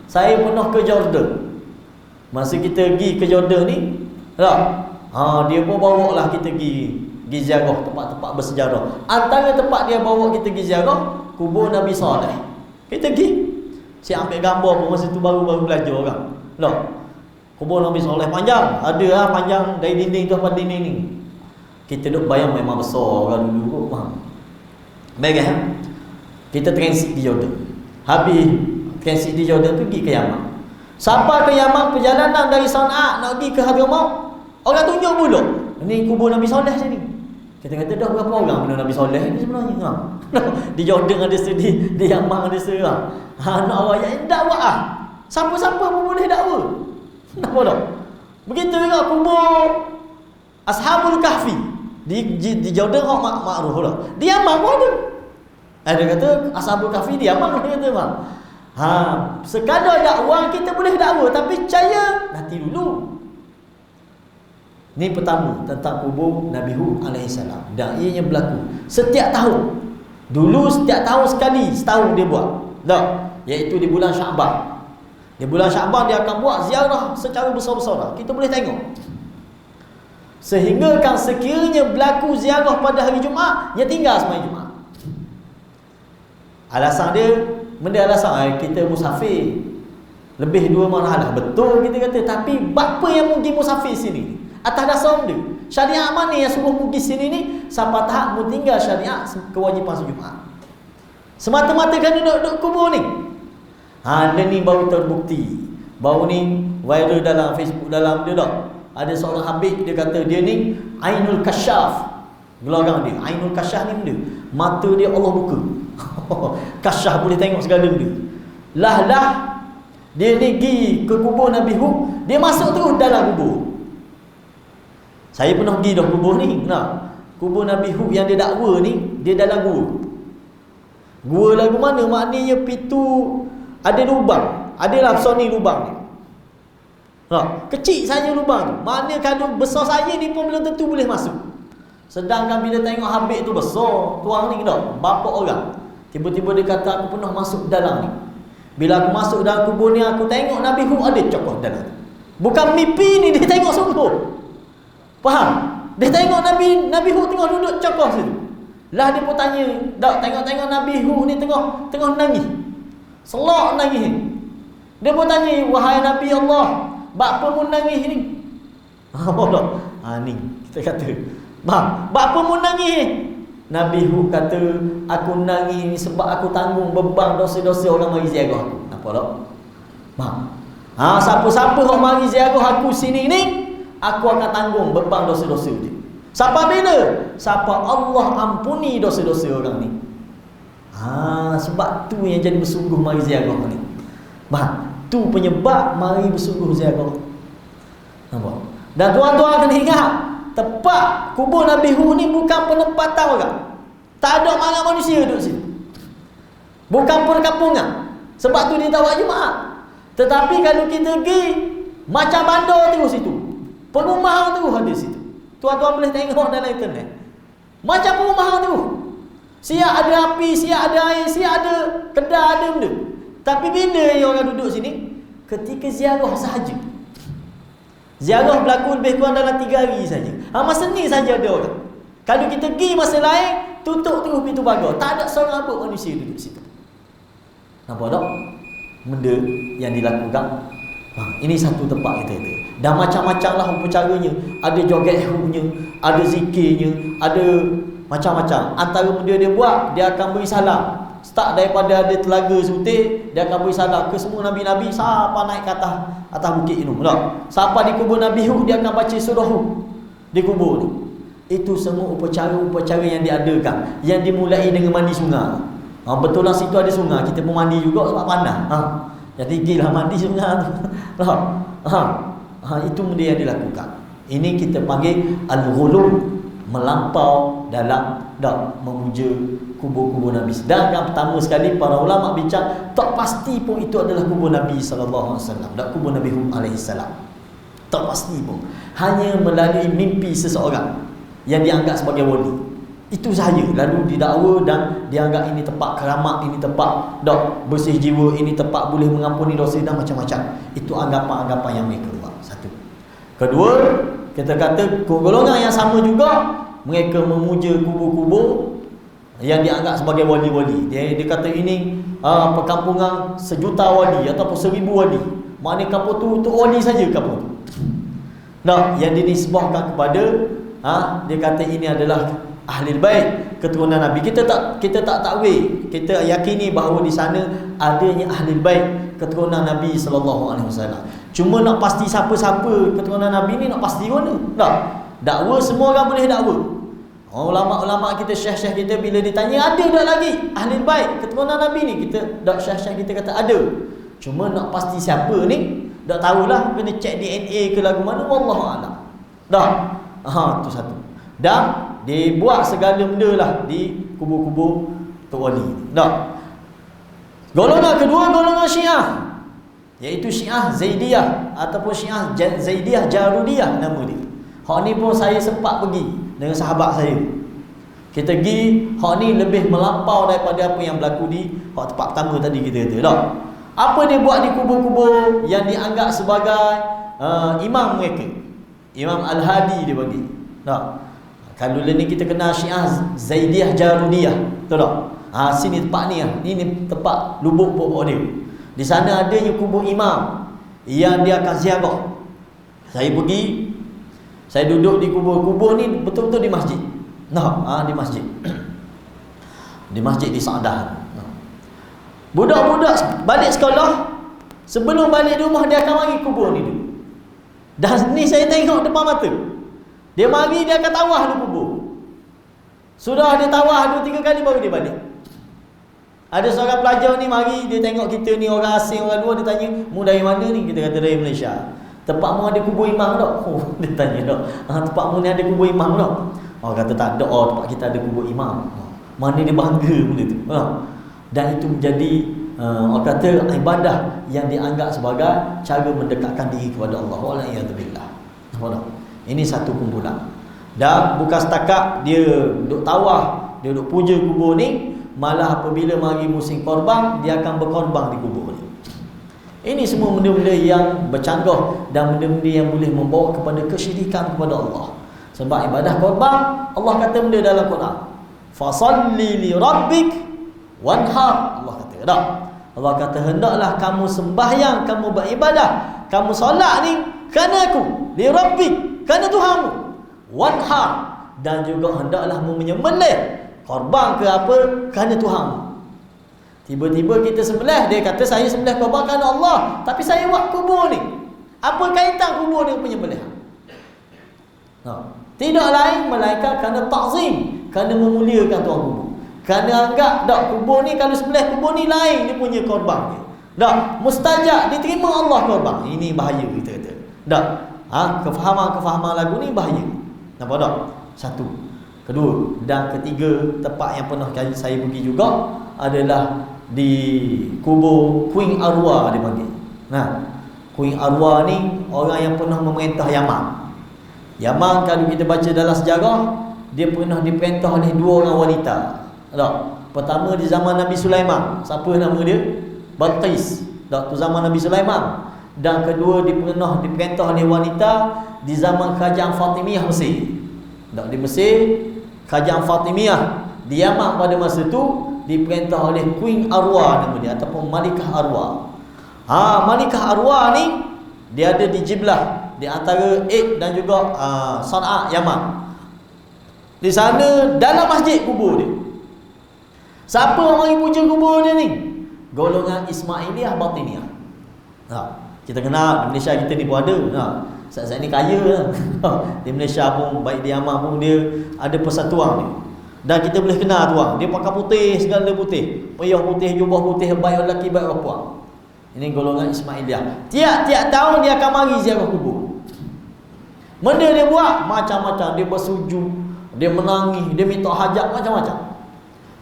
Saya pernah ke Jordan. Masa kita pergi ke Jordan ni, dia pun bawa lah kita pergi ziarah tempat-tempat bersejarah. Antara tempat dia bawa kita pergi ziarah, kubur Nabi Saleh. Kita pergi. Saya ambil gambar pun masa tu baru belajar orang. Kubur Nabi Saleh panjang, ada panjang dari dinding tu sampai dinding ni. Kita duk bayang memang besar orang dulu kot. Baik kita transit di Jordan. Habis transit di Jordan tu pergi ke Yaman. Sampai ke Yaman, perjalanan dari Sana'a nak pergi ke Hadramaut, orang tunjuk pula, ni kubur Nabi Saleh sini. Kita kata dah berapa orang benda Nabi Saleh ni sebenarnya. Di Jordan ada sedih, di Yaman ada serang. Nak rakyat dakwah. Siapa-siapa pun boleh dakwah. Nampak tak? Begitu juga kubur Ashabul Kahfi di Jordan orang makruf lah. Di Yaman pun ada. Ada kata Ashabul Kahfi di Yaman, dia kata bang. Sekadar dakwah kita boleh dakwah, tapi percaya nanti dulu. Ni pertama tentang kubur Nabi Hud alaihissalam. Dan ianya berlaku setiap tahun. Dulu setiap tahun sekali, setahun dia buat. Iaitu di bulan Syaban. Di bulan Syaban dia akan buat ziarah secara besar-besaran. Kita boleh tengok. Sehingga kan sekiranya berlaku ziarah pada hari Jumaat, dia tinggal sembahyang Jumaat. Alasan dia, alasan kita musafir. Lebih 2 marhalah. Betul kita kata, tapi apa yang mungkin musafir sini? Atas dasar dia, syariat mana yang suruh pergi sini ni, sampai tahap mu tinggal syariat kewajipan Jumaat. Semata-mata kan duduk kubur ni. Dia ni baru terbukti. Baru ni viral dalam Facebook, dalam dia dah. Ada seorang habib, dia kata dia ni Ainul Kasyaf. Gelarang dia Ainul Kasyaf ni benda, mata dia Allah buka. Kasyaf boleh tengok segala benda. Lah dia ni pergi ke kubur Nabi Hud, dia masuk terus dalam kubur. Saya pernah pergi dah kubur ni. Kubur Nabi Hud yang dia dakwa ni, dia dalam gua. Gua lagu mana? Maknanya pintu ada lubang. Adalah besar ni lubang ni. Kecil saja lubang tu. Maknanya kalau besar saya ni pun belum tentu boleh masuk. Sedangkan bila tengok Habib tu besar, tuang ni dah bapa orang. Tiba-tiba dia kata aku pernah masuk dalam ni. Bila aku masuk dalam kubur ni, aku tengok Nabi Hud ada cokoh dalam tu. Bukan mimpi ni, dia tengok sungguh. Faham? Dia tengok Nabi Hud tengah duduk cokoh situ. Lah dia pun tanya, dak tengok-tengok Nabi Hud ni tengah nangis. Selak nangis. Dia pun tanya, wahai Nabi Allah, bapa mu nangis ni? Allah. Ni kita kata, bang, bapa mu nangis? Nabi Hud kata, aku nangis ni sebab aku tanggung beban dosa-dosa orang mari ziarah aku. Apa tak? Bang. Siapa-siapa orang mari ziarah aku sini ni, aku akan tanggung beban dosa-dosa dia. Siapa bila? Siapa Allah ampuni dosa-dosa orang ni. Sebab tu yang jadi bersungguh mari ziarah ni. Bang, tu penyebab mari bersungguh ziarah. Nampak? Dan tuan-tuan kena ingat, tempat kubur Nabi Hud ni bukan penempatan orang. Tak ada orang manusia duduk situ. Bukan perkampungan. Sebab tu dia tak buat Jumaat. Tetapi kalau kita pergi, macam bandar terus situ. Perumahan terus ada situ. Tuan-tuan boleh tengok dalam internet. Macam perumahan terus. Siap ada api, siap ada air, siap ada kedai, ada benda. Tapi bila orang duduk sini? Ketika ziarah sahaja. Ziarah berlaku lebih kurang dalam 3 hari saja. Masa ni saja ada orang. Kalau kita pergi masa lain, tutup terus pintu pagar. Tak ada seorang pun manusia duduk situ. Nampak tak? Benda yang dilakukan. Ini satu tempat kita itu. Dan macam-macam lah upacaranya. Ada joget hudnya, ada zikirnya, ada macam-macam. Antara benda dia buat, dia akan beri salam. Start daripada ada telaga Sutir, dia akan beri salam ke semua Nabi-Nabi. Siapa naik ke atas bukit itu, tak? Siapa di kubur Nabi Hud, dia akan baca surah Hud di kubur ni. Itu semua upacara-upacara yang diadakan, yang dimulai dengan mandi sungai. Betul lah situ ada sungai, kita pun mandi juga sebab panas. Jadi gilah mandi sungai tu. Itu benda yang dilakukan. Ini kita panggil al-ghulu, melampau dalam memuja kubur-kubur Nabi. Sedangkan pertama sekali para ulama bincang, tak pasti pun itu adalah kubur Nabi sallallahu alaihi wasallam, dan kubur Nabi Hud alaihi salam. Tak pasti pun. Hanya melalui mimpi seseorang yang dianggap sebagai wali. Itu sahaja. Lalu didakwa dan dianggap ini tempat keramat, ini tempat bersih jiwa, ini tempat boleh mengampuni dosa dan macam-macam. Itu anggapan-anggapan yang mereka buat. Satu. Kedua, kita kata golongan yang sama juga, mereka memuja kubur-kubur yang dianggap sebagai wali-wali. Dia kata ini perkampungan 1,000,000 wali ataupun 1,000 wali. Maknanya kampung tu untuk wali saja kampung tu. Yang dinisbahkan kepada dia kata ini adalah ahli bait, keturunan Nabi. Kita tak takwil. Kita yakini bahawa di sana adanya ahli bait, keturunan Nabi sallallahu alaihi wasallam. Cuma nak pasti siapa-siapa keturunan Nabi ni, nak pasti mana? Tak. Dakwa semua orang boleh dakwa. Ulama-ulama kita, syekh-syekh kita, bila ditanya ada tak lagi ahli bait keturunan Nabi ni, kita syekh-syekh kita kata ada. Cuma nak pasti siapa ni, tak tahulah, kena cek DNA ke lagu mana, wallahu a'lam. Tu satu. Dan dibuat segala benda lah di kubur-kubur Tok Wali. Golongan kedua, golongan Syiah, iaitu Syiah Zaidiyah ataupun Syiah Zaidiyah Jarudiyah nama dia. Hak ni pun saya sempat pergi dengan sahabat saya. Kita pergi, hak ni lebih melampau daripada apa yang berlaku di hak tempat pertama tadi kita kata. Apa dia buat di kubur-kubur yang dianggap sebagai imam mereka? Imam Al-Hadi dia bagi. Kalau ni kita kenal Syiah Zaidiyah Jarudiyah, betul tak? Sini tempat ni Ini tempat lubuk pokok dia. Di sana adanya kubur imam yang dia akan ziarah. Saya pergi, saya duduk di kubur-kubur ni betul-betul di masjid. Di masjid. Di masjid di Sa'dah. Budak-budak balik sekolah, sebelum balik rumah dia akan mari kubur ni dulu. Dan ni saya tengok depan mata. Dia mari, dia akan tawah di kubur. Sudah dia tawah 2-3 kali baru dia balik. Ada seorang pelajar ni mari, dia tengok kita ni orang asing, orang luar, dia tanya, "Mu dari mana ni?" Kita kata dari Malaysia. "Tempat mu ada kubur imam tak?" Dia tanya tak. "Tempat mu ni ada kubur imam tak?" Kata tak ada. Tempat kita ada kubur imam. Mana dia bangga benda tu. Dan itu menjadi orang kata ibadah yang dianggap sebagai cara mendekatkan diri kepada Allah. Wa'alaikumsalam. Ini satu kumpulan. Dan bukan setakat dia duduk tawaf, dia duduk puja kubur ni, malah apabila mari musim korban, dia akan berkorban di kubur ni. Ini semua benda-benda yang bercanggah dan benda-benda yang boleh membawa kepada kesyirikan kepada Allah. Sebab ibadah korban, Allah kata benda dalam Quran, fasalli li rabbik wanhar. Allah kata tak? Allah kata hendaklah kamu sembahyang, kamu beribadah, kamu solat ni kerana aku, li rabbik, kerana Tuhanmu, wanhar, dan juga hendaklah mu menyembelih korban ke apa kerana Tuhanmu. Tiba-tiba kita sembelih, dia kata saya sembelih korban kerana Allah, tapi saya buat kubur ni. Apa kaitan kubur dengan penyembelihan? Tidak lain melainkan kerana ta'zim, kerana memuliakan tuan kubur. Kerana anggap tak kubur ni, kalau sembelih kubur ni lain dia punya korban dia. Tak, mustajab, diterima Allah korban. Ini bahaya kita kata. Tak. Kefahaman lagu ni bahaya. Nampak tak? Satu. Kedua dan ketiga, tempat yang pernah saya pergi juga adalah di kubur Queen Arwah dia panggil. Queen Arwah ni orang yang pernah memerintah Yaman. Yaman kalau kita baca dalam sejarah, dia pernah diperintah oleh dua orang wanita. Tak? Pertama di zaman Nabi Sulaiman, siapa nama dia? Balqis. Tak, tu zaman Nabi Sulaiman. Dan kedua pernah diperintah oleh wanita di zaman Kerajaan Fatimiyah Mesir. Tak, di Mesir, Kerajaan Fatimiyah. Di Yaman pada masa tu diperintah oleh Queen Arwah nama dia, ataupun Malikah Arwah. Malikah Arwah ni dia ada di Jiblah, di antara Id dan juga Sana'a, Yaman. Di sana dalam masjid kubur dia. Siapa orang yang puja kubur dia ni? Golongan Ismailiyah Batiniyah. Kita kenal di Malaysia kita ni pun ada. Saat-saat ni kaya lah. Di Malaysia pun, baik di Yaman pun, dia ada persatuan dia. Dan kita boleh kenal tu orang. Dia pakai putih, segala putih. Payah putih, jubah putih, baik lelaki, baik perempuan. Ini golongan Ismailiyah. Tiap-tiap tahun dia akan mari ziarah kubur. Benda dia buat macam-macam. Dia bersujud, dia menangis, dia minta hajat, macam-macam.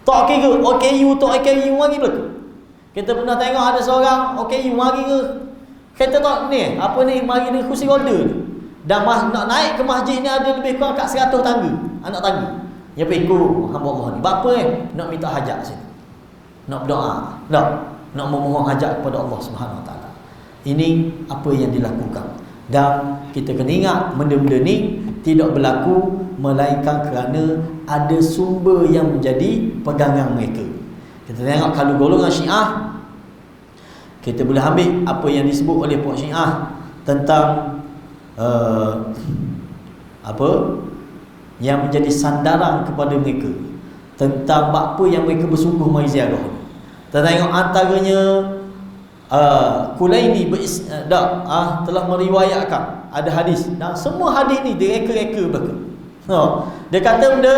Tak kira OKU, tak OKU mari belaka. Kita pernah tengok ada seorang OKU mari ke, kata tak ni, apa ni, mari dengan kursi roda ni. Dan nak naik ke masjid ni ada lebih kurang kat 100 tangga, anak tangga. Dia pergi hamba Allah ni. Bapa nak minta hajat sini. Nak berdoa. Nak memohon hajat kepada Allah Subhanahu Wa Taala. Ini apa yang dilakukan. Dan kita kena ingat benda-benda ni tidak berlaku melainkan kerana ada sumber yang menjadi pegangan mereka. Kita tengok kalau golongan Syiah, kita boleh ambil apa yang disebut oleh puak Syiah tentang yang menjadi sandaran kepada mereka, tentang apa yang mereka bersungguh mari ziarah. Kita tengok antaranya Kulaini telah meriwayatkan ada hadis, dan semua hadis ni direka-reka belaka. Dia kata benda,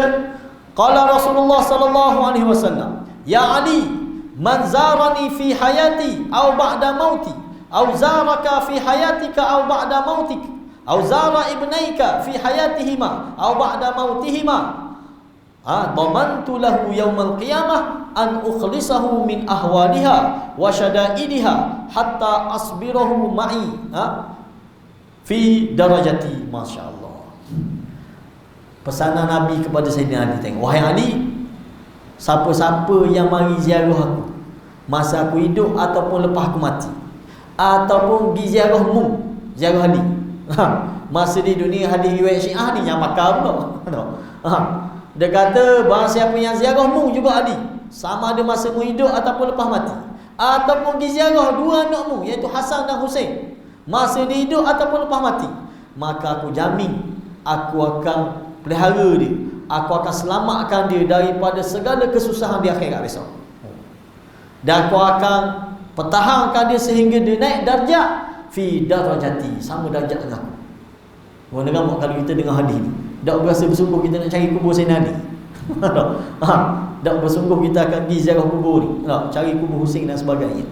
qala Rasulullah sallallahu alaihi wasallam, ya Ali, man zarani fi hayati aw ba'da mauti aw zaraka fi hayatika aw ba'da mautik aw zara ibnaika fi hayatihima aw ba'da mautihima, dhamantu lahu yaumal qiyamah an ukhlisahu min ahwaliha wa syada'idiha hatta asbirahu ma'i fi darajati. Masya Allah. Pesanan Nabi kepada Sayyidina Ali, tengok, wahai Ali, siapa-siapa yang mari ziarah aku masa aku hidup ataupun lepas aku mati, ataupun pergi ziarahmu, ziarah Ali masa di dunia, hadis riwayat Syiah ni yang pakar pula. Dia kata barang siapa yang ziarahmu juga Ali, sama ada masa mu hidup ataupun lepas mati, ataupun pergi ziarah dua anakmu iaitu Hasan dan Husain masa dia hidup ataupun lepas mati, maka aku jamin aku akan pelihara dia, aku akan selamatkan dia daripada segala kesusahan di akhirat besok, dan aku akan pertahankan dia sehingga dia naik darjat fi darajati, sama darjat dengan aku. Orang dengar kalau kita dengar hadis ni, tak berasa bersungguh kita nak cari kubur Sayyidina Ali. Tak bersungguh kita akan pergi ziarah kubur ni, cari kubur Husain dan sebagainya.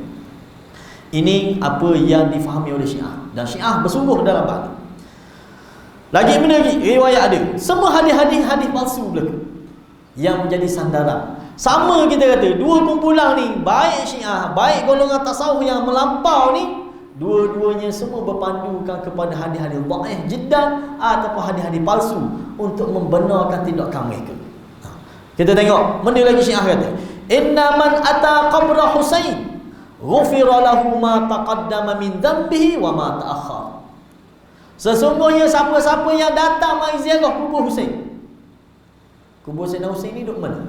Ini apa yang difahami oleh Syiah, dan Syiah bersungguh dalam bab ni. Lagi mana lagi riwayat ada, semua hadis palsu belaka yang menjadi sandaran. Sama kita kata, dua kumpulan ni, baik Syiah, baik golongan tasawuf yang melampau ni, dua-duanya semua berpandukan kepada hadis-hadis dhaif jiddan ataupun hadis-hadis palsu untuk membenarkan tindakan mereka. Kita tengok mana lagi Syiah kata, inna man ata qabra Husain ghufira lahu ma taqaddama min dhanbihi wa ma ta'akhkhar. Sesungguhnya siapa-siapa yang datang mari ziarah kubur Husain. Kubur Sayyidina Husain ni duduk mana?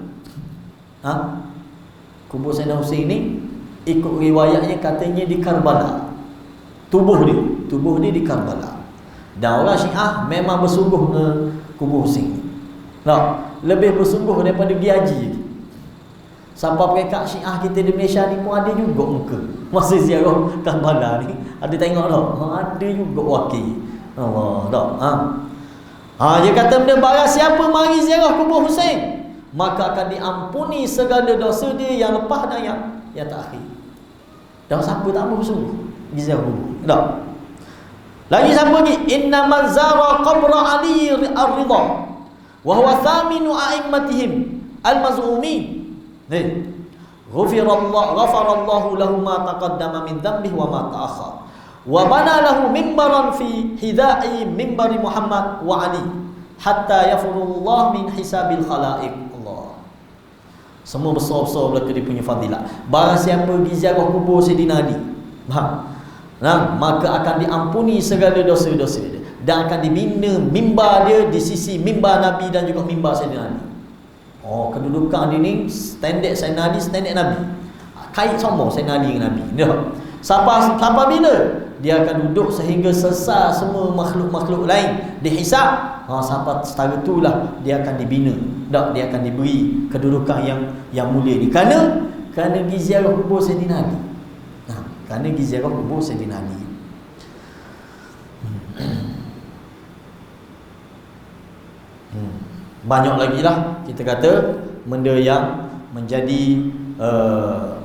Kubur Sayyidina Husain ni ikut riwayatnya katanya di Karbala. Tubuh dia di Karbala. Dan orang Syiah memang bersungguh ke kubur Husain. Lebih bersungguh daripada pergi haji. Sampai perekat Syiah kita di Malaysia ni pun ada juga muka masa ziarah Karbala ni. Ada tengok tak? Ada juga wakil. Allah tak? Dia kata benda barang siapa mari ziarah kubur Husain, maka akan diampuni segala dosa dia yang lepas dan yang terakhir. Dan siapa tak mau bersungguh ziarah kubur. Tak? Lagi siapa lagi? Inna man zara qabra Ali ar-Ridha wa huwa thaminu a'immatihim al-maz'umin. Ghafarallahu lahu ma taqaddama min dhanbihi wa ma ta'akhkhar. Wa bana lahu mimbaran fi hidai mimbari Muhammad wa Ali hatta yafurullah min hisabil khalaiq. Allah. Semua besar-besar belaka dia punya fadilat. Barang siapa pergi ziarah kubur Sayyidina Ali, maka akan diampuni segala dosa-dosa dia dan akan dibina mimbar dia di sisi mimbar Nabi dan juga mimbar Sayyidina Ali. Kedudukan dia ni standard Sayyidina Ali, standard Nabi. Kait sama Sayyidina Ali dengan Nabi. Sampai bila dia akan duduk sehingga selesai semua makhluk-makhluk lain dihisap, sampai setara itulah dia akan dibina. Dia akan diberi kedudukan yang mulia ni. Kerana pergi ziarah kubur Sayyidina Ali. Kerana pergi ziarah kubur Sayyidina Ali. Banyak lagi lah kita kata benda yang menjadi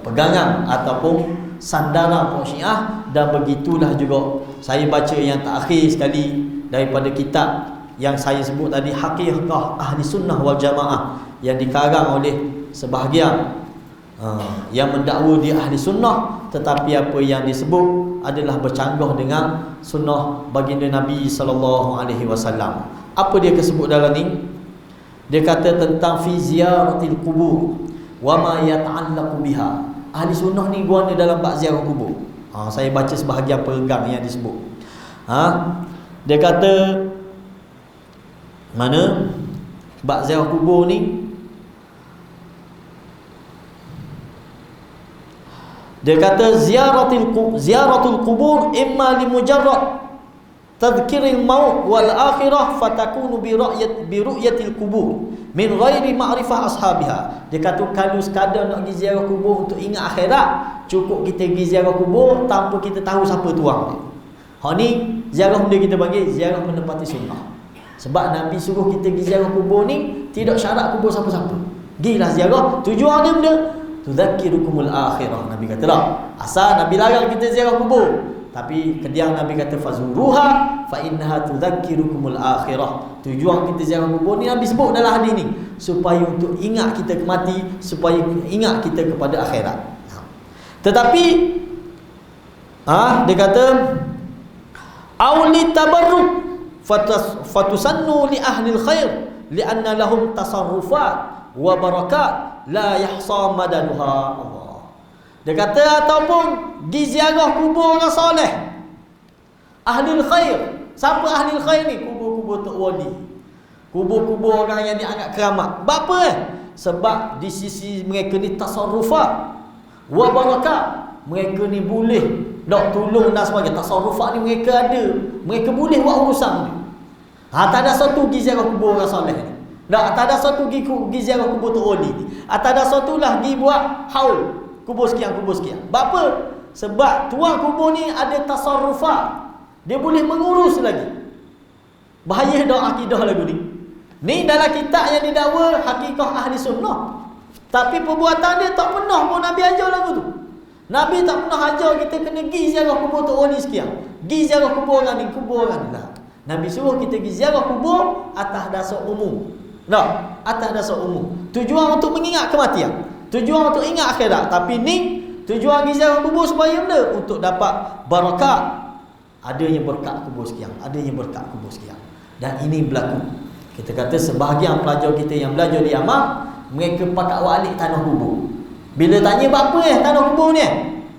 pegangan ataupun sandaran puak Syiah. Dan begitulah juga saya baca yang terakhir sekali daripada kitab yang saya sebut tadi, Haqiqah Ahli Sunnah wal Jamaah, yang dikarang oleh sebahagian yang mendakwa dia Ahli Sunnah, tetapi apa yang disebut adalah bercanggah dengan sunnah baginda Nabi SAW. Apa dia sebut dalam ni? Dia kata tentang fi ziyaratil kubur wa ma yata'allaqu biha. Ahli Sunnah ni guna dalam bab ziarah kubur. Saya baca sebahagian pegang yang disebut. Dia kata mana bab ziarah kubur ni, dia kata ziyaratul kubur imma li mujarrad tadhkiril maut wal akhirah fatakunu bi ru'yatil kubur min ghairi ma'rifah ashabiha. Dia kata kalau sekadar nak pergi ziarah kubur untuk ingat akhirat, cukup kita pergi ziarah kubur tanpa kita tahu siapa tuang dia. Ni ziarah benda kita panggil ziarah menepati sunnah. Sebab Nabi suruh kita pergi ziarah kubur ni tidak syarat kubur siapa-siapa. Gilah ziarah, tujuan dia benda tudzakirukumul akhirah. Nabi kata lah, asal Nabi larang kita ziarah kubur, tapi kediang Nabi kata fazuruha fa innaha tudzakirukumul akhirah. Tujuan kita ziarah kubur ni Nabi sebut dalam hadis ni supaya untuk ingat kita mati, supaya ingat kita kepada akhirat. Tetapi dia kata auli tabarruk fatusannu li ahli alkhair lianna lahum tasarrufat wa barakat la yahsa madaduha. Dia kata ataupun pergi ziarah kubur orang soleh, ahli khair. Siapa ahli khair ni? Kubur-kubur tok wali, kubur-kubur orang yang dianggap keramat. Apa? Sebab di sisi mereka ni tasarrufat wa barakat. Mereka ni boleh nak tolong dan sebagainya. Tasarrufat ni mereka ada, mereka boleh buat urusan ni. Tak ada satu pergi ziarah kubur orang soleh ni. Tak ada satu pergi ziarah kubur tok wali ni. Tak ada satu lah pergi buat haul kubur sekian. Apa? Sebab tuan kubur ni ada tasarrufat. Dia boleh mengurus lagi. Bahaya dah akidah lagu ni. Ni dalam kitab yang didakwa Haqiqah Ahli Sunnah. Tapi perbuatan dia tak pernah pun Nabi ajar lagu tu. Nabi tak pernah ajar kita kena pergi ziarah kubur tok wali sekian. Pergi ziarah kubur orang ni, kubur orang ni lah. Nabi suruh kita pergi ziarah kubur atas dasar umum. Atas dasar umum. Tujuan untuk mengingat kematian, tujuan untuk ingat akhirat. Tapi ni Tujuan pergi ziarah kubur supaya benda untuk dapat barakat. Adanya berkat kubur sekian, adanya berkat kubur sekian. Dan ini berlaku. Kita kata sebahagian pelajar kita yang belajar di Yaman, mereka pakat walik tanah kubur. Bila tanya apa tanah kubur ni?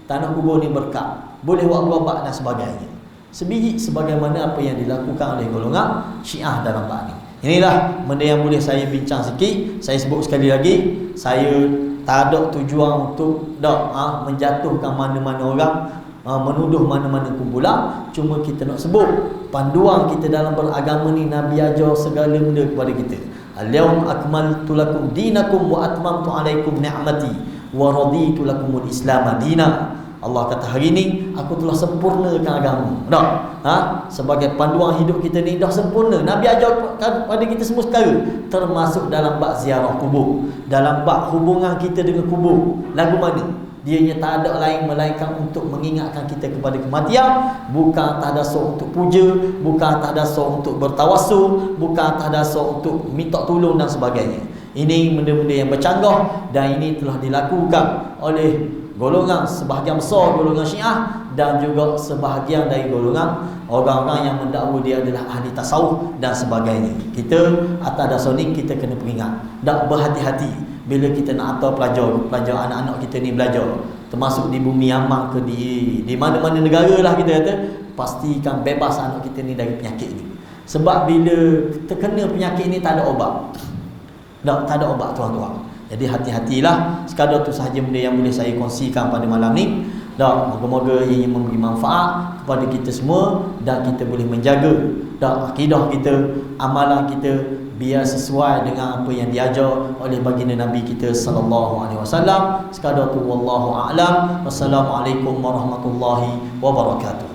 Tanah kubur ni berkat, boleh buat berobat dan sebagainya. Sebiji sebagaimana apa yang dilakukan oleh golongan Syiah dalam bab ni. Inilah benda yang boleh saya bincang sikit. Saya sebut sekali lagi, saya tak ada tujuan untuk menjatuhkan mana-mana orang, menuduh mana-mana kumpulan. Cuma kita nak sebut panduan kita dalam beragama ni, Nabi ajar segala benda kepada kita. Al-yawma akmaltu lakum dinakum wa atmamtu alaikum ni'mati wa raditu lakumul Islam dinan. Allah kata hari ni aku telah sempurnakan agama. Dah. Sebagai panduan hidup kita ni dah sempurna. Nabi ajar kepada kita semua sekali, termasuk dalam bab ziarah kubur, dalam bab hubungan kita dengan kubur. Lagu mana? Dianya tak ada lain melainkan untuk mengingatkan kita kepada kematian, bukan atas dasar untuk puja, bukan atas dasar untuk bertawassul, bukan atas dasar untuk minta tolong dan sebagainya. Ini benda-benda yang bercanggah dan ini telah dilakukan oleh golongan sebahagian besar golongan Syiah dan juga sebahagian dari golongan orang-orang yang mendakwa dia adalah ahli tasawuf dan sebagainya. Kita atas dasar ni kita kena peringat dan berhati-hati bila kita nak hantar pelajar anak-anak kita ni belajar, termasuk di bumi Yaman ke di mana-mana negara lah, kita kata pastikan bebas anak kita ni dari penyakit ni. Sebab bila terkena penyakit ni tak ada obat. Tak ada obat tuan-tuan. Jadi hati-hatilah. Sekadar tu sahaja benda yang boleh saya kongsikan pada malam ni. Moga-moga ia memberi manfaat kepada kita semua dan kita boleh menjaga akidah kita, amalan kita biar sesuai dengan apa yang diajar oleh baginda Nabi kita sallallahu alaihi wasallam. Sekadar tu wallahu a'lam. Wassalamualaikum warahmatullahi wabarakatuh.